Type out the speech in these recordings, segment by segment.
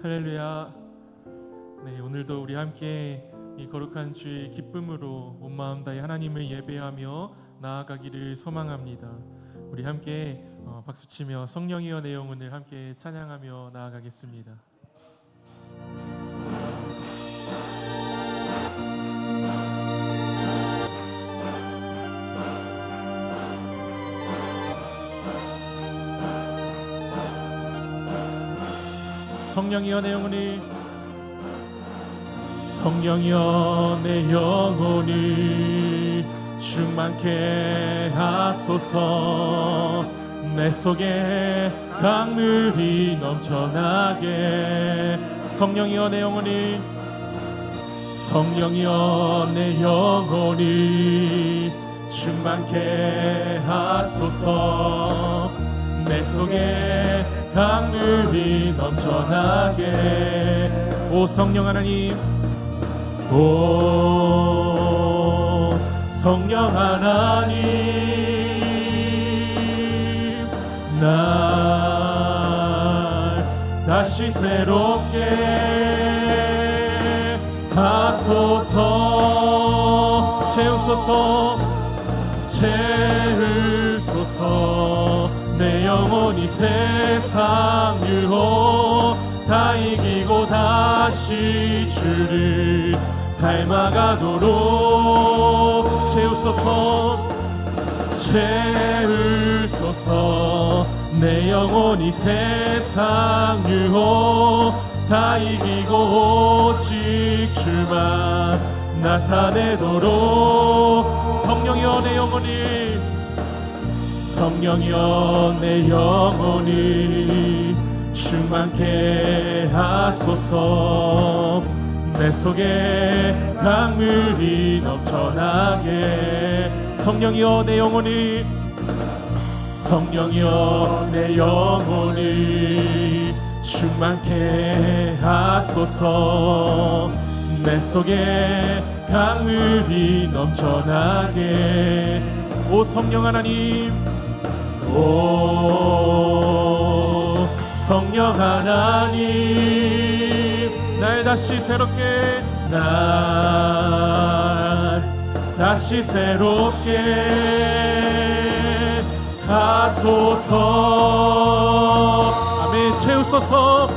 할렐루야. 네, 오늘도 우리 함께 이 거룩한 주의 기쁨으로 온 마음 다해 하나님을 예배하며 나아가기를 소망합니다. 우리 함께 박수치며 성령이여 내 영혼을 함께 찬양하며 나아가겠습니다. 성령이여 내 영혼을, 성령이여 내 영혼을 충만케 하소서. 내 속에 강물이 넘쳐나게. 성령이여 내 영혼을, 성령이여 내 영혼을 충만케 하소서. 내 속에 강물이 넘쳐나게. 오 성령 하나님, 오 성령 하나님, 날 다시 새롭게 하소서. 채우소서, 채우소서. 내 영혼이 세상 유혹 다 이기고 다시 주를 닮아가도록 채우소서, 채우소서. 내 영혼이 세상 유혹 다 이기고 오직 주만 나타내도록. 성령이여 내 영혼이, 성령이여 내 영혼이 충만케 하소서. 내 속에 강물이 넘쳐나게. 성령이여 내 영혼이, 성령이여 내 영혼이 충만케 하소서. 내 속에 강물이 넘쳐나게. 오 성령 하나님, 오 성령 하나님, 날 다시 새롭게, 날 다시 새롭게 하소서. 아멘. 채우소서,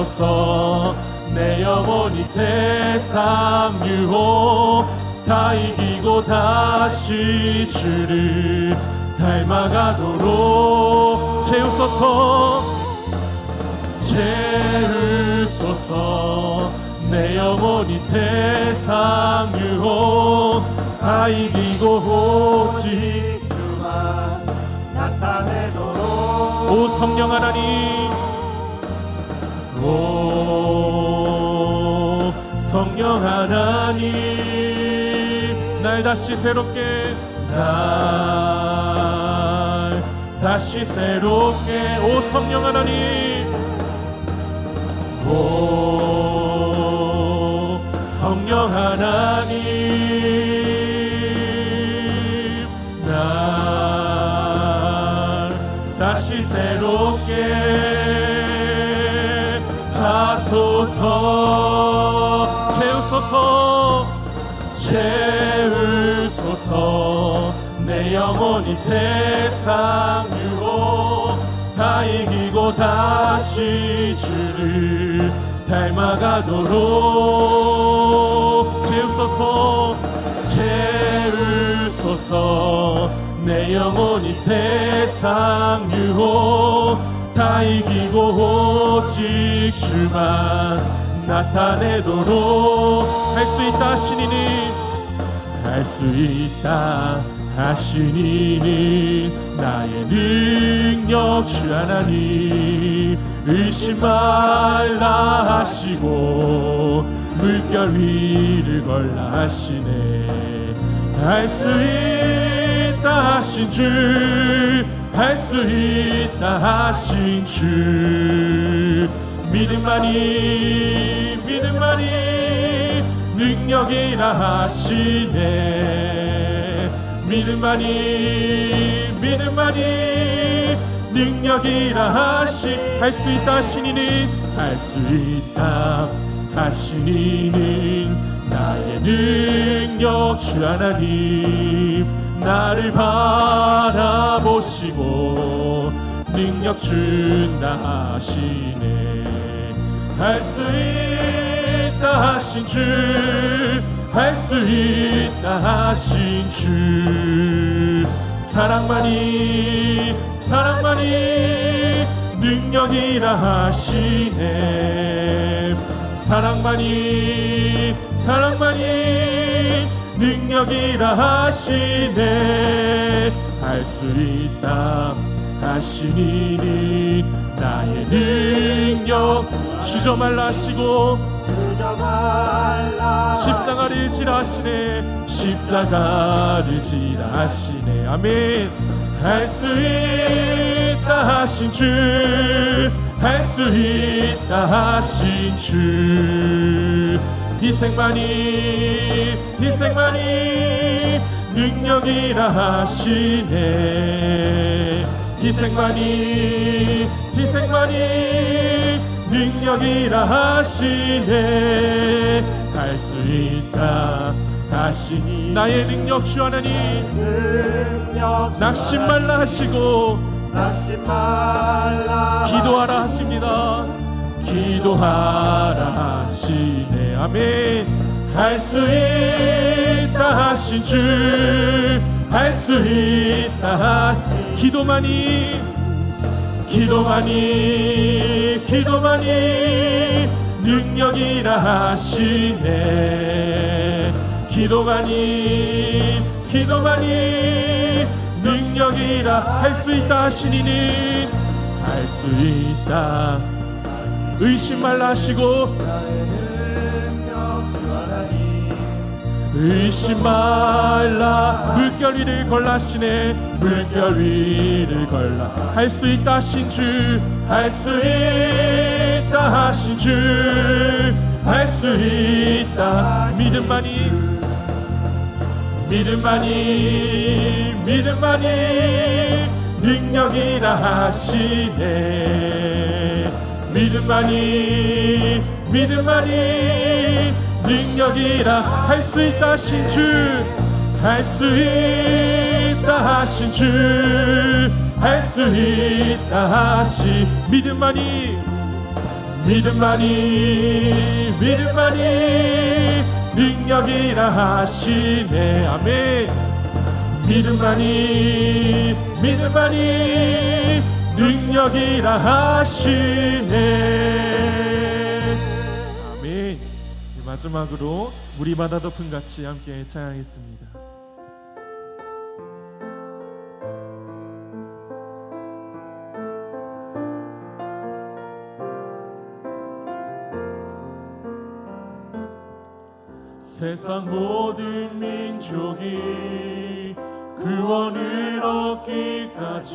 채우소서. 내 영혼이 세상 유혹 다 이기고 다시 주를 닮아가도록. 채우소서, 채우소서. 내 영혼이 세상 유혹 다 이기고 오직 주만 나타내도록. 오 성령 하나님, 오 성령 하나님, 날 다시 새롭게, 날 다시 새롭게. 오 성령 하나님, 오 성령 하나님, 날 다시 새롭게 하소서. 채우소서, 채우소서. 내 영혼이 세상 유혹 다 이기고 다시 주를 닮아가도록. 채우소서, 채우소서. 내 영혼이 세상 유혹 다 이기고 오직 주만 나타내도록. 할 수 있다 하시니니, 할 수 있다 하시니는 나의 능력 주 하나님. 의심 말라 하시고 물결 위를 걸라 하시네. 할 수 있다 하신 주, 할 수 있다 하신 주. 믿음만이, 믿음만이 능력이라 하시네. 믿음만이, 믿음만이 능력이라 하시 할 수 있다 하시니는 할 수 있다 하시니는 나의 능력 주 하나님 나를 바라보시고 능력 준다 하시네 할 수 있다 하신 주 할 수 있다 하신 주 사랑만이 능력이라 하시네 사랑만이 능력이라 하시네 할 수 있다 하시니 나의 능력 주저 말라 하시고 십자가를 지라 하시네 십자가를 지라 하시네 아멘 할 수 있다 하신 주 할 수 있다 하신 주 희생만이 능력이라 하시네 희생만이 능력이라 하시네 할 수 있다 하시니 나의 능력 주 하나님 낙심 말라 하시고 기도하라 하십니다 기도하라 하시네 아멘 할 수 있다 하신 주 할 수 있다 기도만이 능력이라 하시네 기도만이 능력이라 할 수 있다 하시니는 할 수 있다 의심 말라 하시고 의심 말라 물결 위를 걸라 하시네 물결 위를 걸라 할 수 있다 하신 주 할 수 있다 하신 주 할 수 있다 믿음만이 능력이라 하시네 믿음만이 능력이라 할 수 있다 하신 주 할 수 있다 하신 주 할 수 있다 하시 믿음만이 능력이라 하시네 아멘 믿음만이 능력이라 하시네 아멘 마지막으로 물이 바다 덮은 같이 함께 찬양하겠습니다. 세상 모든 민족이 구원을 얻기까지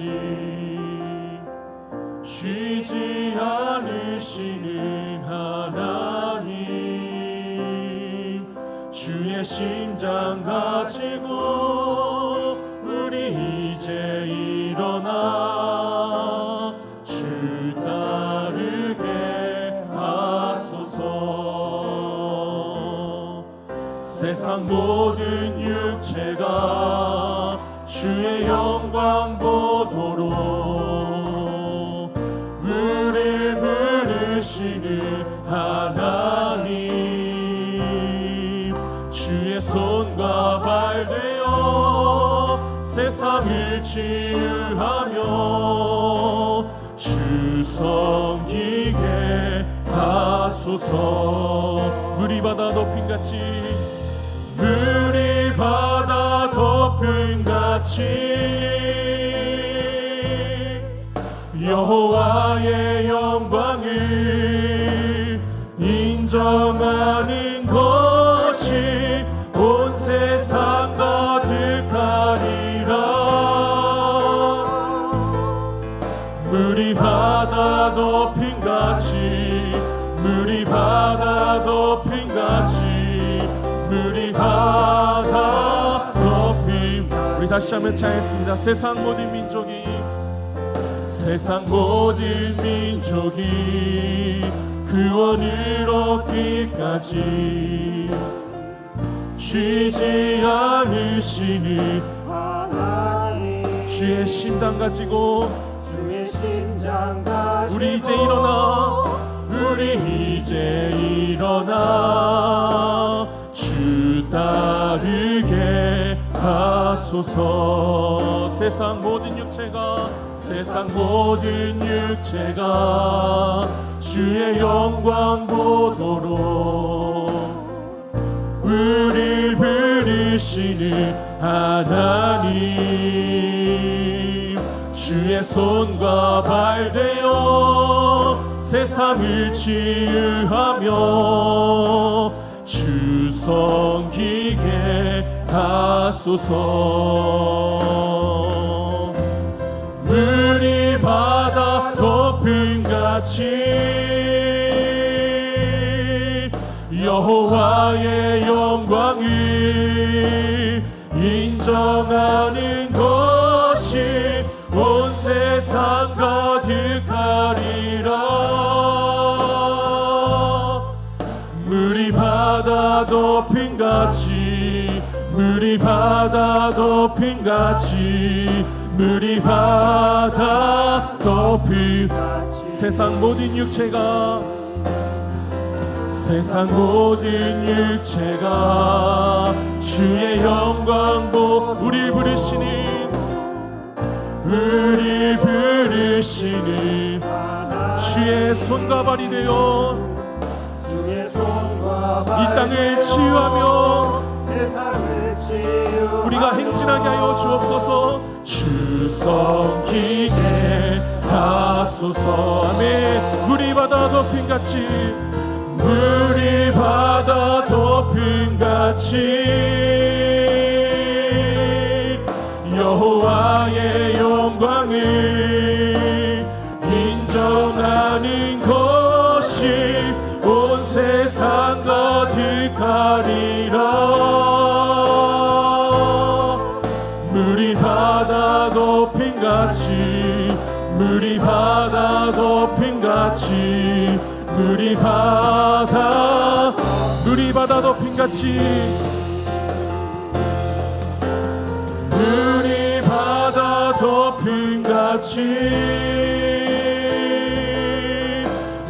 쉬지 않으시는 하나님 주의 심장 가지고 우리 이제 일어나 주 따르게 하소서 세상 모든 육체가 주의 영광 보도록 우릴 부르시는 하나님 주의 손과 발 되어 세상을 치유하며 주 섬기게 하소서 물이 바다 덮인 같이 물이 바다 덮은 같이 여호와의 영광을 인정하는 것이 온 세상 가득하리라 물이 바다 덮인 같이 물이 바다 덮인 같이 물이 바다 덮인 우리 다시 한번 찬양했습니다. 세상 모든 민족이 세상 모든 민족이 구원을 얻기까지 쉬지 않으시는 하나님, 주의 심장 가지고 주의 심장 가지고 우리 이제 일어나, 우리 이제 일어나 주 따르게 하소서. 세상 모든 육체가 주의 영광 보도록 우리 부르시는 하나님, 주의 손과 발 되어 세상을 치유하며 주 섬기게 하소서. 물이 바다 덮음같이 여호와의 영광을 인정하는 것이 온 세상 가득하리라. 물이 바다 덮음같이, 물이 바다 덮음같이, 물이 바다 덮음같이 세상 모든 육체가 주의 영광 우리 부르시는 주의 손과 발이 되어 이 땅을 치유하며 우리가 행진하게 하여 주옵소서. 주 섬기게 하소서. 아멘. 물이 바다 덮음같이, 물이 바다 덮음같이 여호와의 영광을 인정하는 것이 온 세상 가득하리라. 물이 바다 덮음같이, 물이 바다 덮음같이, 물이 바다 덮음같이, 물이 바다 덮음같이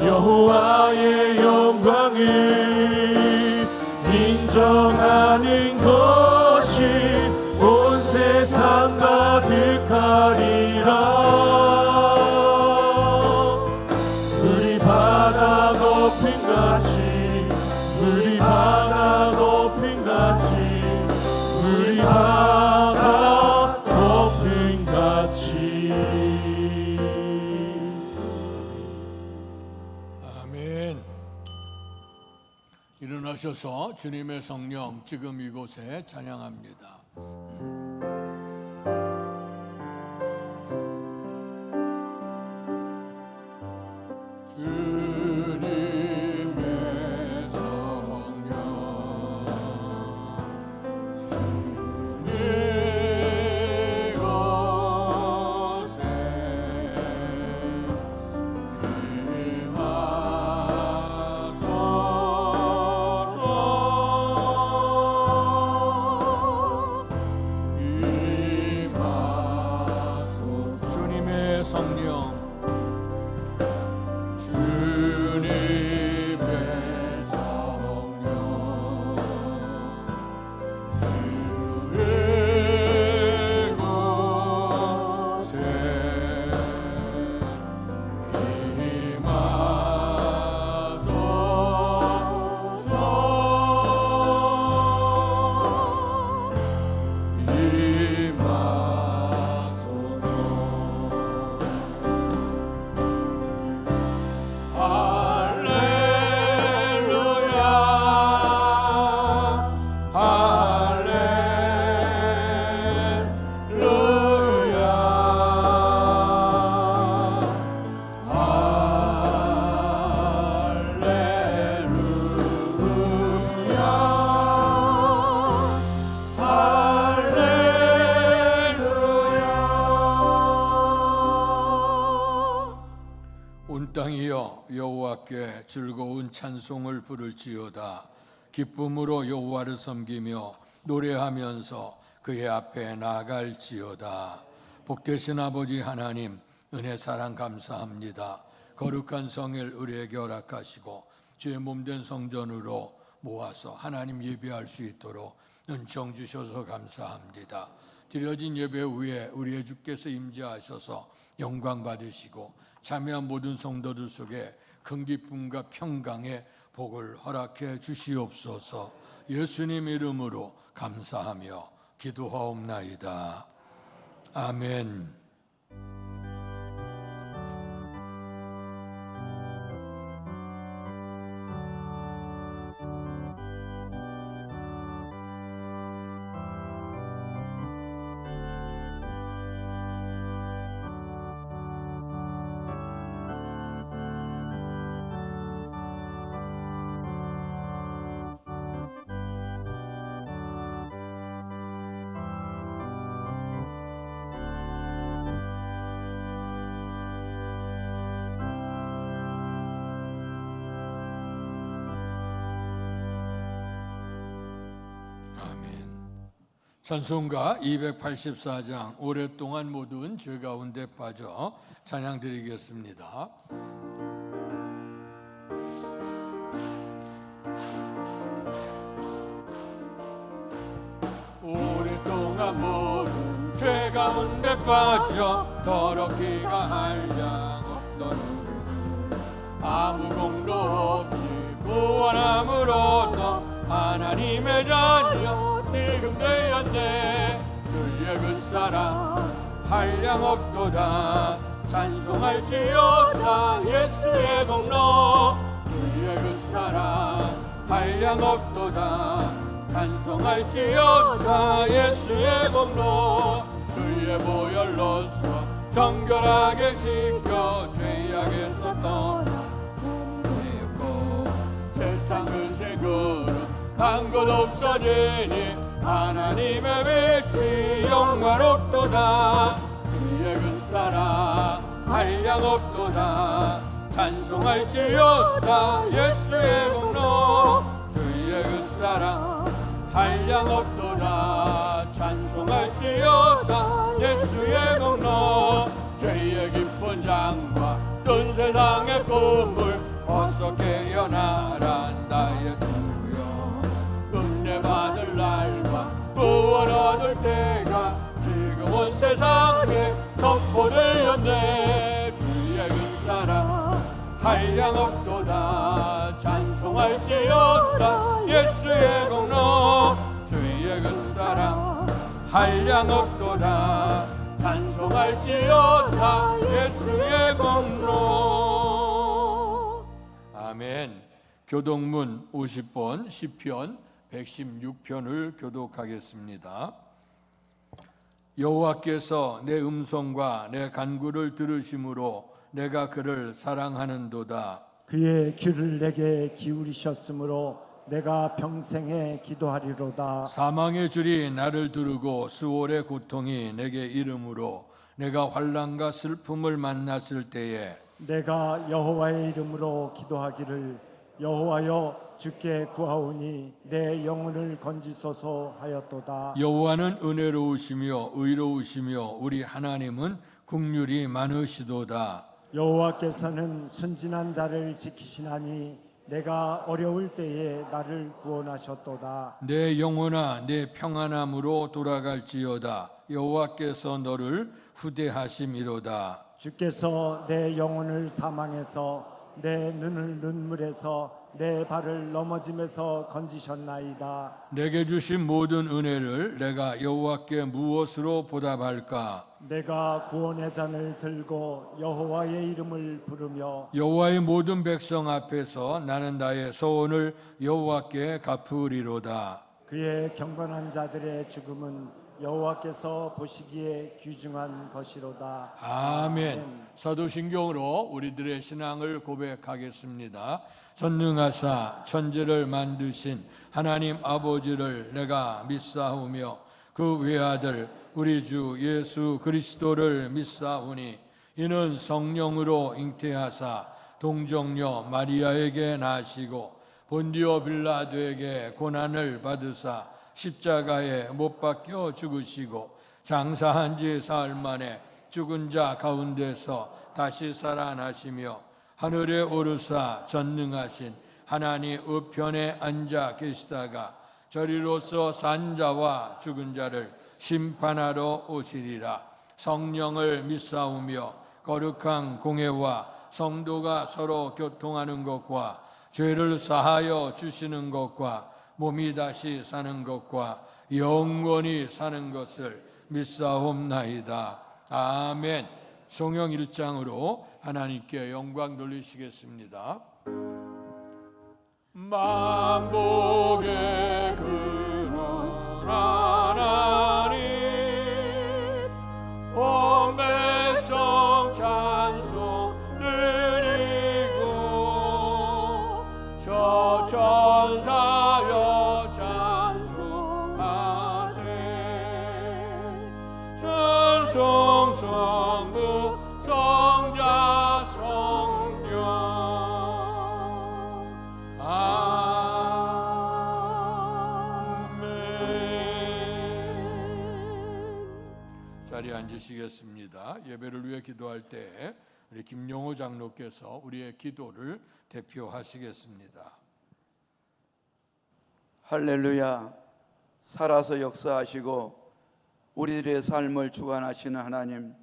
여호와의 영광을 인정하는 것이 온 세상 가득하리라. 물이 바다 덮음같이, 물이 바다 덮음같이, 물이 바다 덮음같이. 아멘. 일어나셔서 주님의 성령 지금 이곳에 찬양합니다. 주님의 성령 이곳에 임하소서. 주님의 성령, 주님의 성령 이곳에 임하소서. 온 땅이여 여호와께 즐거운 찬송을 부를지어다. 기쁨으로 여호와를 섬기며 노래하면서 그의 앞에 나아갈지어다. 복되신 아버지 하나님, 은혜 사랑 감사합니다. 거룩한 성일 우리에게 허락하시고 주의 몸된 성전으로 모아서 하나님 예배할 수 있도록 은총 주셔서 감사합니다. 드려진 예배 후에 우리의 주께서 임재하셔서 영광 받으시고 참여한 모든 성도들 속에 큰 기쁨과 평강의 복을 허락해 주시옵소서. 예수님 이름으로 감사하며 기도하옵나이다. 아멘. 찬송가 284장 오랫동안 모든 죄 가운데 빠져 찬양 드리겠습니다. 오랫동안 모든 죄 가운데 빠져 더럽기가 한량 없던 우리를 아무 공로 없이 구원함으로써 하나님의 자녀 지금 되었네. 주의 그 사랑 한량 없도다. 찬송할지어다. 예수의 공로 주의 그 사랑 한량 없도다. 찬송할지어다. 예수의 공로 주의 보혈로서 정결하게 씻겨 죄악에서 떠나고 세상은 새 그릇 한 것 없어지니 하나님의 빛이 영광롭도다. 주의 그 사랑 한량 없도다. 찬송할지어다. 예수의 공로 주의 그 사랑 한량 없도다. 찬송할지어다. 예수의 공로 죄의 깊은 장과 뜬 세상의 꿈을 어서 깨어나라. 나의 주여 은혜 받을 날과 구원 얻을 때가 지금 온 세상에 선포되었네. 주의 그 사랑 한량 없도다. 찬송할지어다. 예수의 공로 주의 그 사랑 한량 없도다. 찬송할지어다. 예수의 공로. 아멘. 교동문 50번 시편 116편을 교독하겠습니다. 여호와께서 내 음성과 내 간구를 들으심으로 내가 그를 사랑하는도다. 그의 귀를 내게 기울이셨으므로 내가 평생에 기도하리로다. 사망의 줄이 나를 두르고 수월의 고통이 내게 이름으로 내가 환난과 슬픔을 만났을 때에 내가 여호와의 이름으로 기도하기를 여호와여 주께 구하오니 내 영혼을 건지소서 하였도다. 여호와는 은혜로우시며 의로우시며 우리 하나님은 긍휼이 많으시도다. 여호와께서는 순진한 자를 지키시나니 내가 어려울 때에 나를 구원하셨도다. 내 영혼아 내 평안함으로 돌아갈지어다. 여호와께서 너를 후대하심이로다. 주께서 내 영혼을 사망에서 내 눈을 눈물에서 내 발을 넘어짐에서 건지셨나이다. 내게 주신 모든 은혜를 내가 여호와께 무엇으로 보답할까? 내가 구원의 잔을 들고 여호와의 이름을 부르며 여호와의 모든 백성 앞에서 나는 나의 소원을 여호와께 갚으리로다. 그의 경건한 자들의 죽음은 여호와께서 보시기에 귀중한 것이로다. 아멘. 사도신경으로 우리들의 신앙을 고백하겠습니다. 전능하사 천지를 만드신 하나님 아버지를 내가 믿사오며 그 외아들 우리 주 예수 그리스도를 믿사오니 이는 성령으로 잉태하사 동정녀 마리아에게 나시고 본디오 빌라도에게 고난을 받으사 십자가에 못 박혀 죽으시고 장사한 지 사흘 만에 죽은 자 가운데서 다시 살아나시며 하늘에 오르사 전능하신 하나님 우편에 앉아 계시다가 저리로서 산 자와 죽은 자를 심판하러 오시리라. 성령을 믿사오며 거룩한 공회와 성도가 서로 교통하는 것과 죄를 사하여 주시는 것과 몸이 다시 사는 것과 영원히 사는 것을 믿사옵나이다. 아멘. 성령 1장으로 하나님께 영광 돌리시겠습니다. 만복의 근원 하나님 온 백성 찬송 드리고 저 천사여 찬송하세 찬송 성부 성자 성령 아멘. 자리에 앉으시겠습니다. 예배를 위해 기도할 때 우리 김용호 장로께서 우리의 기도를 대표하시겠습니다. 할렐루야. 살아서 역사하시고 우리들의 삶을 주관하시는 하나님,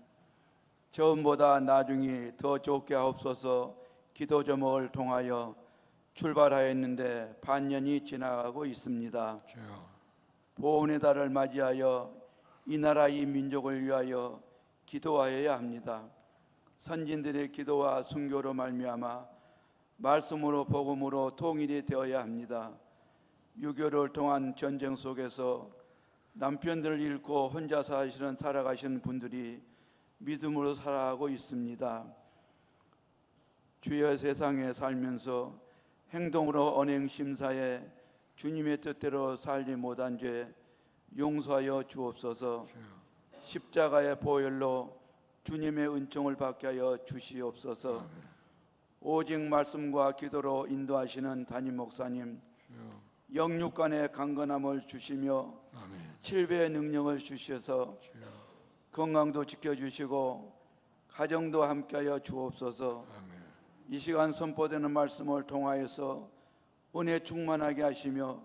처음보다 나중이 더 좋게 하옵소서. 기도 제목을 통하여 출발하였는데 반년이 지나가고 있습니다. 보훈의 달을 맞이하여 이 나라 이 민족을 위하여 기도하여야 합니다. 선진들의 기도와 순교로 말미암아 말씀으로 복음으로 통일이 되어야 합니다. 6.25를 통한 전쟁 속에서 남편들을 잃고 혼자 살아가시는 분들이 믿음으로 살아가고 있습니다. 주여, 세상에 살면서 행동으로 언행심사에 주님의 뜻대로 살지 못한 죄 용서하여 주옵소서. 십자가의 보혈로 주님의 은총을 받게 하여 주시옵소서. 오직 말씀과 기도로 인도하시는 담임 목사님, 영육간의 강건함을 주시며 7배의 능력을 주셔서 건강도 지켜주시고 가정도 함께하여 주옵소서. 이 시간 선포되는 말씀을 통하여서 은혜 충만하게 하시며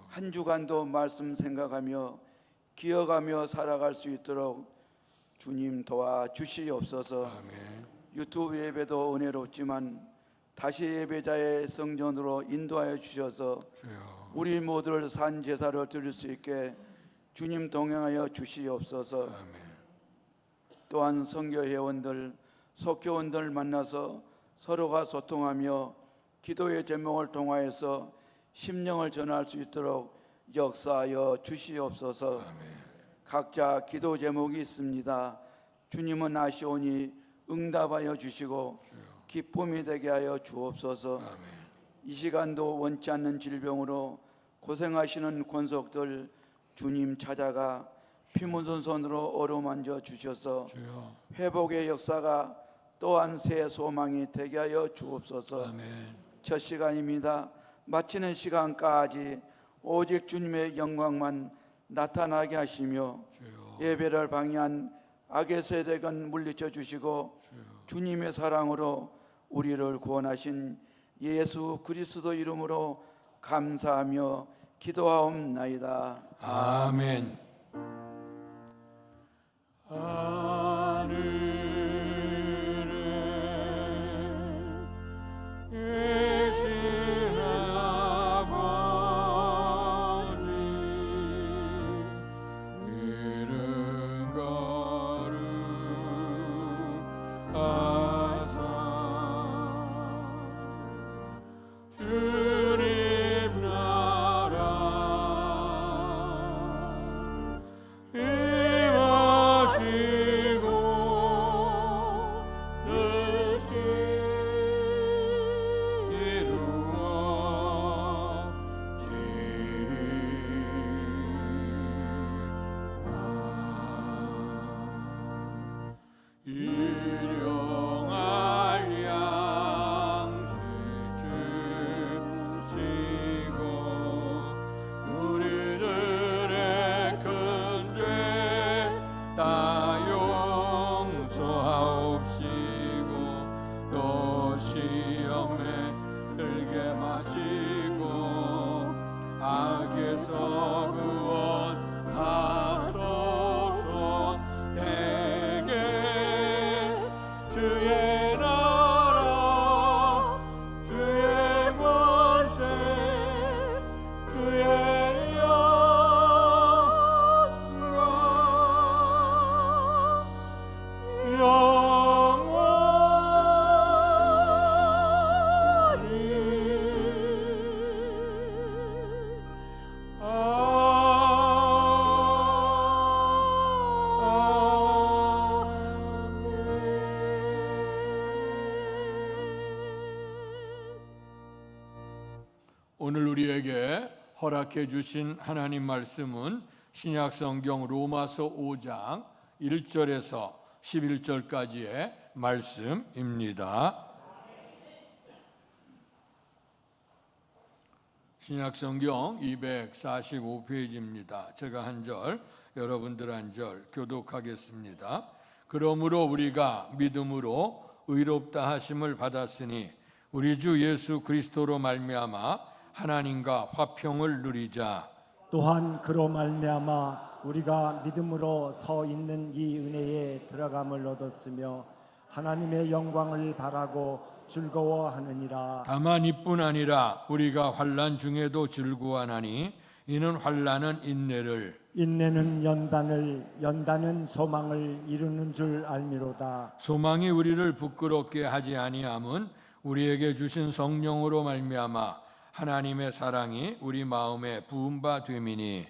한 주간도 말씀 생각하며 기억하며 살아갈 수 있도록 주님 도와주시옵소서. 유튜브 예배도 은혜롭지만 다시 예배자의 성전으로 인도하여 주셔서 우리 모두를 산 제사를 드릴 수 있게 주님 동행하여 주시옵소서. 또한 선교 회원들, 속교원들 만나서 서로가 소통하며 기도의 제목을 통하여서 심령을 전할 수 있도록 역사하여 주시옵소서. 각자 기도 제목이 있습니다. 주님은 아시오니 응답하여 주시고 기쁨이 되게 하여 주옵소서. 이 시간도 원치 않는 질병으로 고생하시는 권속들 주님 찾아가 피묻은 손으로 어루만져 주셔서 회복의 역사가 또한 새 소망이 되게 하여 주옵소서. 첫 시간입니다. 마치는 시간까지 오직 주님의 영광만 나타나게 하시며 예배를 방해한 악의 세력은 물리쳐 주시고 주님의 사랑으로 우리를 구원하신 예수 그리스도 이름으로 감사하며 기도하옵나이다. 아멘. 주님 나라 오늘 우리에게 허락해 주신 하나님 말씀은 신약 성경 로마서 5장 1절에서 11절까지의 말씀입니다. 신약 성경 245페이지입니다. 제가 한 절, 여러분들 한 절 교독하겠습니다. 그러므로 우리가 믿음으로 의롭다 하심을 받았으니 우리 주 예수 그리스도로 말미암아 하나님과 화평을 누리자. 또한 그로 말미암아 우리가 믿음으로 서 있는 이 은혜에 들어감을 얻었으며 하나님의 영광을 바라고 즐거워하느니라. 다만 이뿐 아니라 우리가 환난 중에도 즐거워하나니 이는 환난은 인내를, 인내는 연단을, 연단은 소망을 이루는 줄 알미로다. 소망이 우리를 부끄럽게 하지 아니함은 우리에게 주신 성령으로 말미암아 하나님의 사랑이 우리 마음에 부은 바 됨이니.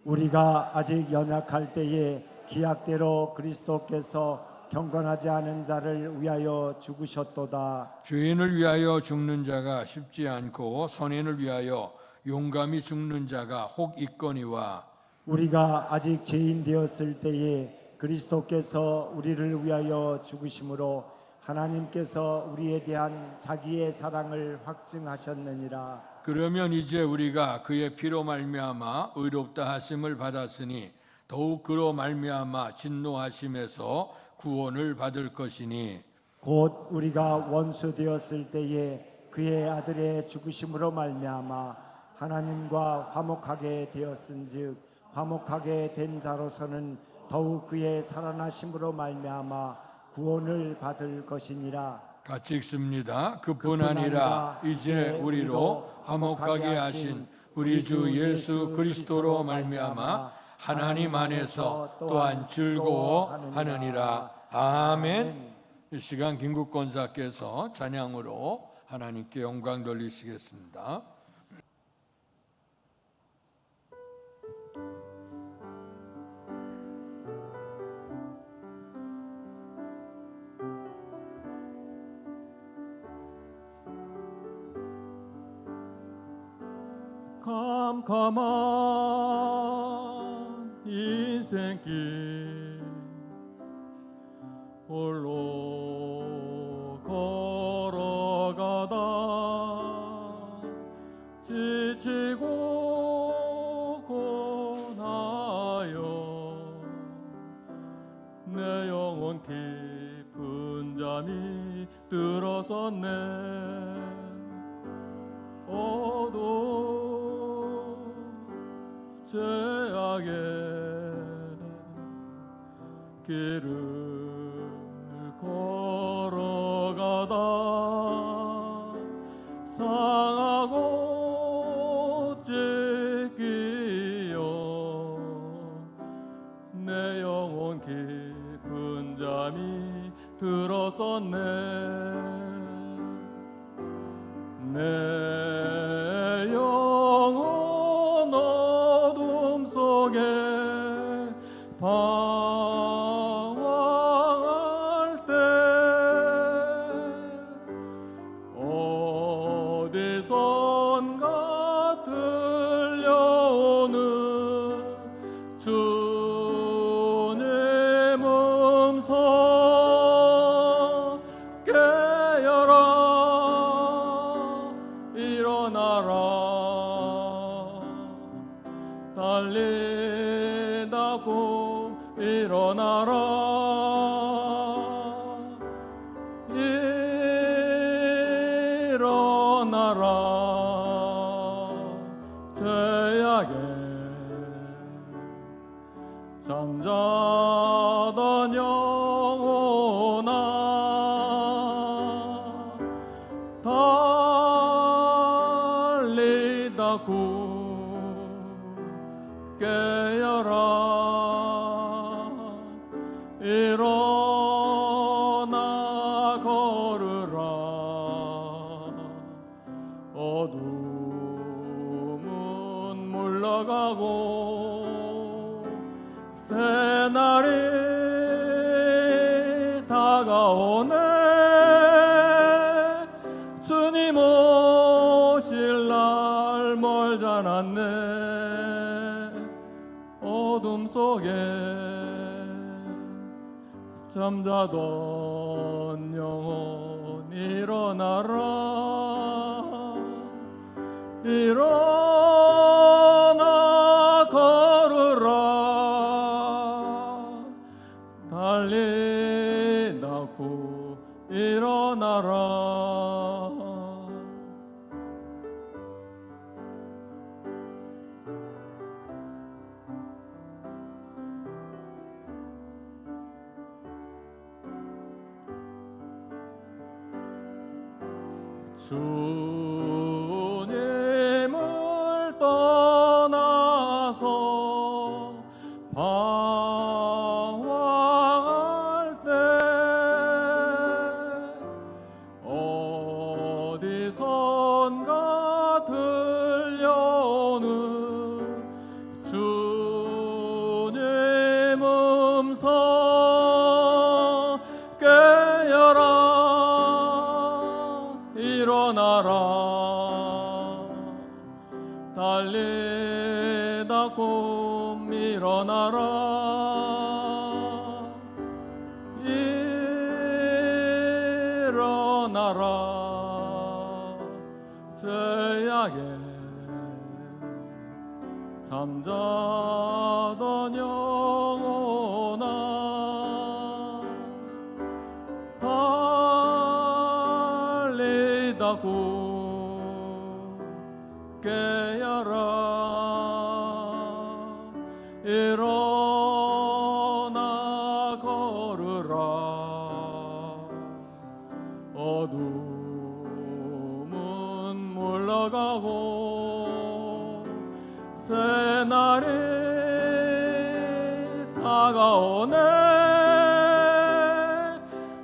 우리가 아직 연약할 때에 기약대로 그리스도께서 경건하지 않은 자를 위하여 죽으셨도다. 죄인을 위하여 죽는 자가 쉽지 않고 선인을 위하여 용감히 죽는 자가 혹 있거니와. 우리가 아직 죄인 되었을 때에 그리스도께서 우리를 위하여 죽으심으로 하나님께서 우리에 대한 자기의 사랑을 확증하셨느니라. 그러면 이제 우리가 그의 피로 말미암아 의롭다 하심을 받았으니 더욱 그로 말미암아 진노하심에서 구원을 받을 것이니. 곧 우리가 원수 되었을 때에 그의 아들의 죽으심으로 말미암아 하나님과 화목하게 되었은즉 화목하게 된 자로서는 더욱 그의 살아나심으로 말미암아 구원을 받을 것이니라. 같이 읽습니다. 그뿐 아니라 이제 우리로 화목하게 하신 우리 주 예수 그리스도로 말미암아 하나님 안에서 또한 즐거워하느니라. 아멘. 이 시간 김국 권사께서 찬양으로 하나님께 영광 돌리시겠습니다. 캄캄한 인생길 홀로 걸어가다 지치고 고나여 내 영혼 깊은 잠이 들어섰네. 죄악의 길을 걸어가다 상하고 찢기어 내 영혼 깊은 잠이 들어섰네. 내 영혼 어둠 속에 방황할 때 어디선가 들려오는 주님 음성 깨어라 일어나라 달리다고 일어나라 일어나라 죄악에 잠자던 영혼아 달리다고 깨어라 일어나 걸으라 어둠은 물러가고 새날이 다가오네. 주님 오실 날 않네. 어둠 속에 잠자던 영혼 일어나라. 일어나 걸으라. 달리다고 일어나라. 주님을 떠나서 방황할 때 어디선가 들려오는 주님 음성 깨어라. 일어나라. 달리다 곰 일어나라. 일어나라. 죄악에 잠자던 영혼아 달리다고 깨어라. 일어나 걸으라. 어둠은 물러가고 새날이 다가오네.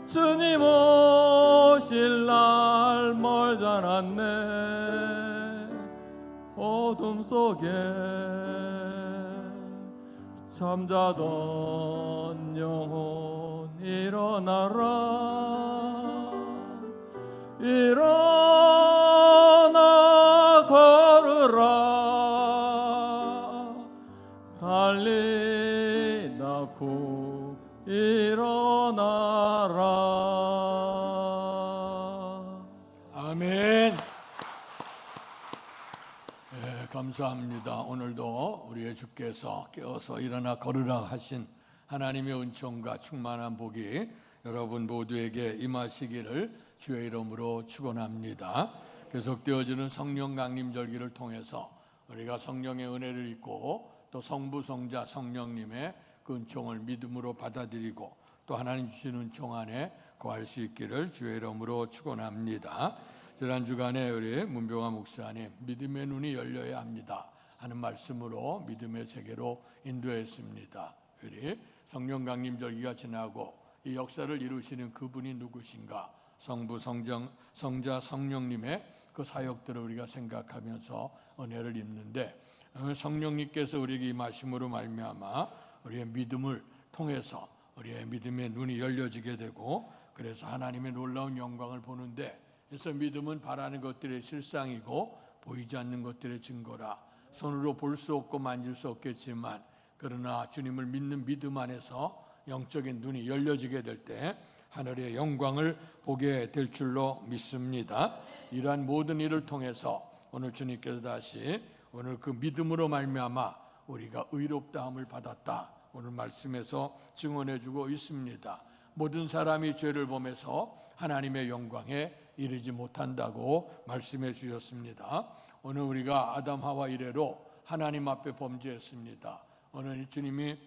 주님 오실 날 멀지 않았네. 어둠 속에 잠자던 영혼 일어나라. 일어나 걸으라. 달리다고 일어나라. 아멘. 네, 감사합니다. 오늘도 우리의 주께서 깨어서 일어나 걸으라 하신 하나님의 은총과 충만한 복이 여러분 모두에게 임하시기를 주의 이름으로 축원합니다. 계속되어지는 성령 강림절기를 통해서 우리가 성령의 은혜를 입고 또 성부, 성자, 성령님의 그 은총을 믿음으로 받아들이고 또 하나님 주신 은총 안에 거할 수 있기를 주의 이름으로 축원합니다. 지난 주간에 우리 문병화 목사님 믿음의 눈이 열려야 합니다 하는 말씀으로 믿음의 세계로 인도했습니다. 우리 성령 강림절기가 지나고 이 역사를 이루시는 그분이 누구신가? 성부, 성자, 성령님의 그 사역들을 우리가 생각하면서 은혜를 입는데 성령님께서 우리에게 임하심으로 말미암아 우리의 믿음을 통해서 우리의 믿음의 눈이 열려지게 되고 그래서 하나님의 놀라운 영광을 보는데 그래서 믿음은 바라는 것들의 실상이고 보이지 않는 것들의 증거라. 손으로 볼 수 없고 만질 수 없겠지만 그러나 주님을 믿는 믿음 안에서 영적인 눈이 열려지게 될 때 하늘의 영광을 보게 될 줄로 믿습니다. 이러한 모든 일을 통해서 오늘 주님께서 다시 오늘 그 믿음으로 말미암아 우리가 의롭다함을 받았다 오늘 말씀에서 증언해주고 있습니다. 모든 사람이 죄를 범해서 하나님의 영광에 이르지 못한다고 말씀해 주셨습니다. 오늘 우리가 아담 하와 이래로 하나님 앞에 범죄했습니다. 오늘 주님이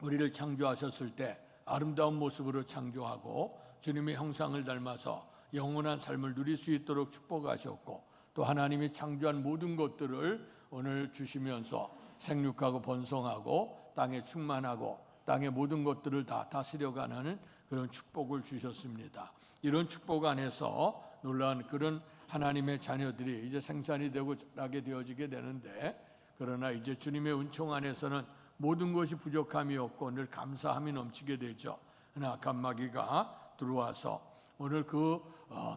우리를 창조하셨을 때 아름다운 모습으로 창조하고 주님의 형상을 닮아서 영원한 삶을 누릴 수 있도록 축복하셨고 또 하나님이 창조한 모든 것들을 오늘 주시면서 생육하고 번성하고 땅에 충만하고 땅의 모든 것들을 다 다스려가는 그런 축복을 주셨습니다. 이런 축복 안에서 놀라운 그런 하나님의 자녀들이 이제 생산이 되고 자라게 되어지게 되는데 그러나 이제 주님의 은총 안에서는 모든 것이 부족함이 없고 늘 감사함이 넘치게 되죠. 그러나 악한 마귀가 들어와서 오늘 그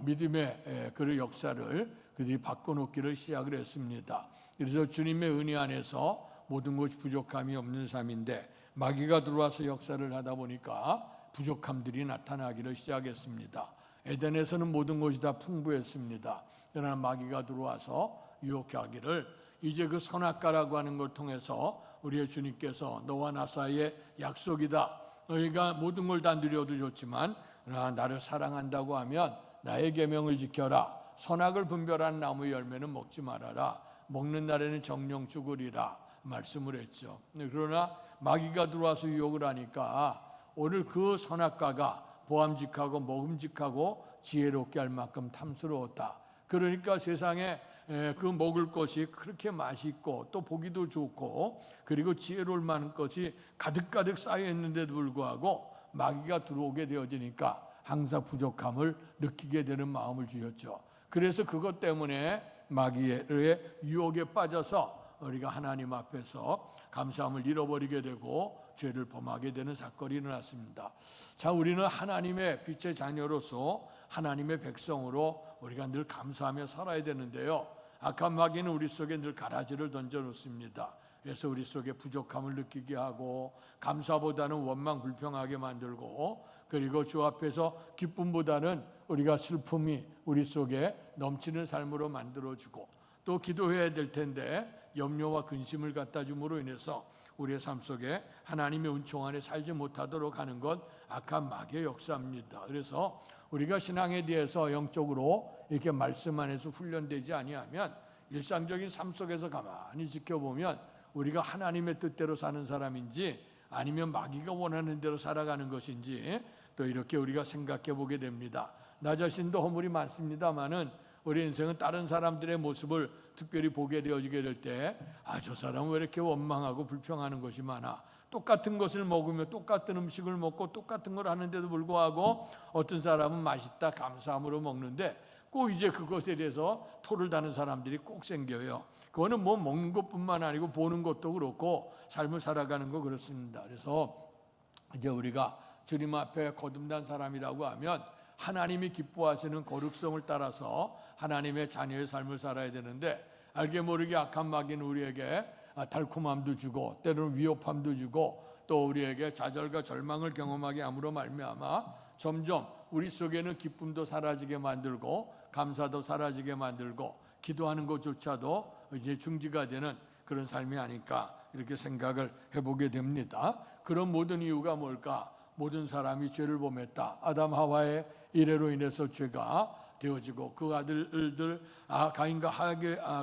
믿음의 그 역사를 그들이 바꿔놓기를 시작을 했습니다. 그래서 주님의 은혜 안에서 모든 것이 부족함이 없는 삶인데 마귀가 들어와서 역사를 하다 보니까 부족함들이 나타나기를 시작했습니다. 에덴에서는 모든 것이 다 풍부했습니다. 그러나 마귀가 들어와서 유혹하기를 이제 그 선악과라고 하는 걸 통해서 우리의 주님께서 너와 나 사이의 약속이다. 너희가 모든 걸 다 누려도 좋지만 나를 사랑한다고 하면 나의 계명을 지켜라. 선악을 분별하는 나무의 열매는 먹지 말아라. 먹는 날에는 정령 죽으리라 말씀을 했죠. 그러나 마귀가 들어와서 유혹을 하니까 오늘 그 선악과가 보암직하고 먹음직하고 지혜롭게 할 만큼 탐스러웠다. 그러니까 세상에 그 먹을 것이 그렇게 맛있고 또 보기도 좋고 그리고 지혜로울 만한 것이 가득가득 쌓여 있는데도 불구하고 마귀가 들어오게 되어지니까 항상 부족함을 느끼게 되는 마음을 주셨죠. 그래서 그것 때문에 마귀의 유혹에 빠져서 우리가 하나님 앞에서 감사함을 잃어버리게 되고 죄를 범하게 되는 사건이 일어났습니다. 자, 우리는 하나님의 빛의 자녀로서 하나님의 백성으로 우리가 늘 감사하며 살아야 되는데요. 악한 마귀는 우리 속에 늘 가라지를 던져놓습니다. 그래서 우리 속에 부족함을 느끼게 하고 감사보다는 원망 불평하게 만들고 그리고 주 앞에서 기쁨보다는 우리가 슬픔이 우리 속에 넘치는 삶으로 만들어주고 또 기도해야 될 텐데 염려와 근심을 갖다 줌으로 인해서 우리의 삶 속에 하나님의 은총 안에 살지 못하도록 하는 것 악한 마귀의 역사입니다. 그래서 우리가 신앙에 대해서 영적으로 이렇게 말씀 안에서 훈련되지 아니하면 일상적인 삶 속에서 가만히 지켜보면 우리가 하나님의 뜻대로 사는 사람인지 아니면 마귀가 원하는 대로 살아가는 것인지 또 이렇게 우리가 생각해 보게 됩니다. 나 자신도 허물이 많습니다만은 우리 인생은 다른 사람들의 모습을 특별히 보게 되어지게 될 때 저 사람은 왜 이렇게 원망하고 불평하는 것이 많아. 똑같은 것을 먹으며 똑같은 음식을 먹고 똑같은 걸 하는데도 불구하고 어떤 사람은 맛있다 감사함으로 먹는데 꼭 이제 그것에 대해서 토를 다는 사람들이 꼭 생겨요. 그거는 뭐 먹는 것뿐만 아니고 보는 것도 그렇고 삶을 살아가는 거 그렇습니다. 그래서 이제 우리가 주님 앞에 거듭난 사람이라고 하면 하나님이 기뻐하시는 거룩성을 따라서 하나님의 자녀의 삶을 살아야 되는데 알게 모르게 악한 마귀는 우리에게 달콤함도 주고 때로는 위협함도 주고 또 우리에게 좌절과 절망을 경험하게 함으로 말미암아 점점 우리 속에는 기쁨도 사라지게 만들고 감사도 사라지게 만들고 기도하는 것조차도 이제 중지가 되는 그런 삶이 아닐까 이렇게 생각을 해보게 됩니다. 그런 모든 이유가 뭘까? 모든 사람이 죄를 범했다. 아담 하와의 이래로 인해서 죄가 되어지고 그 아들들 가인과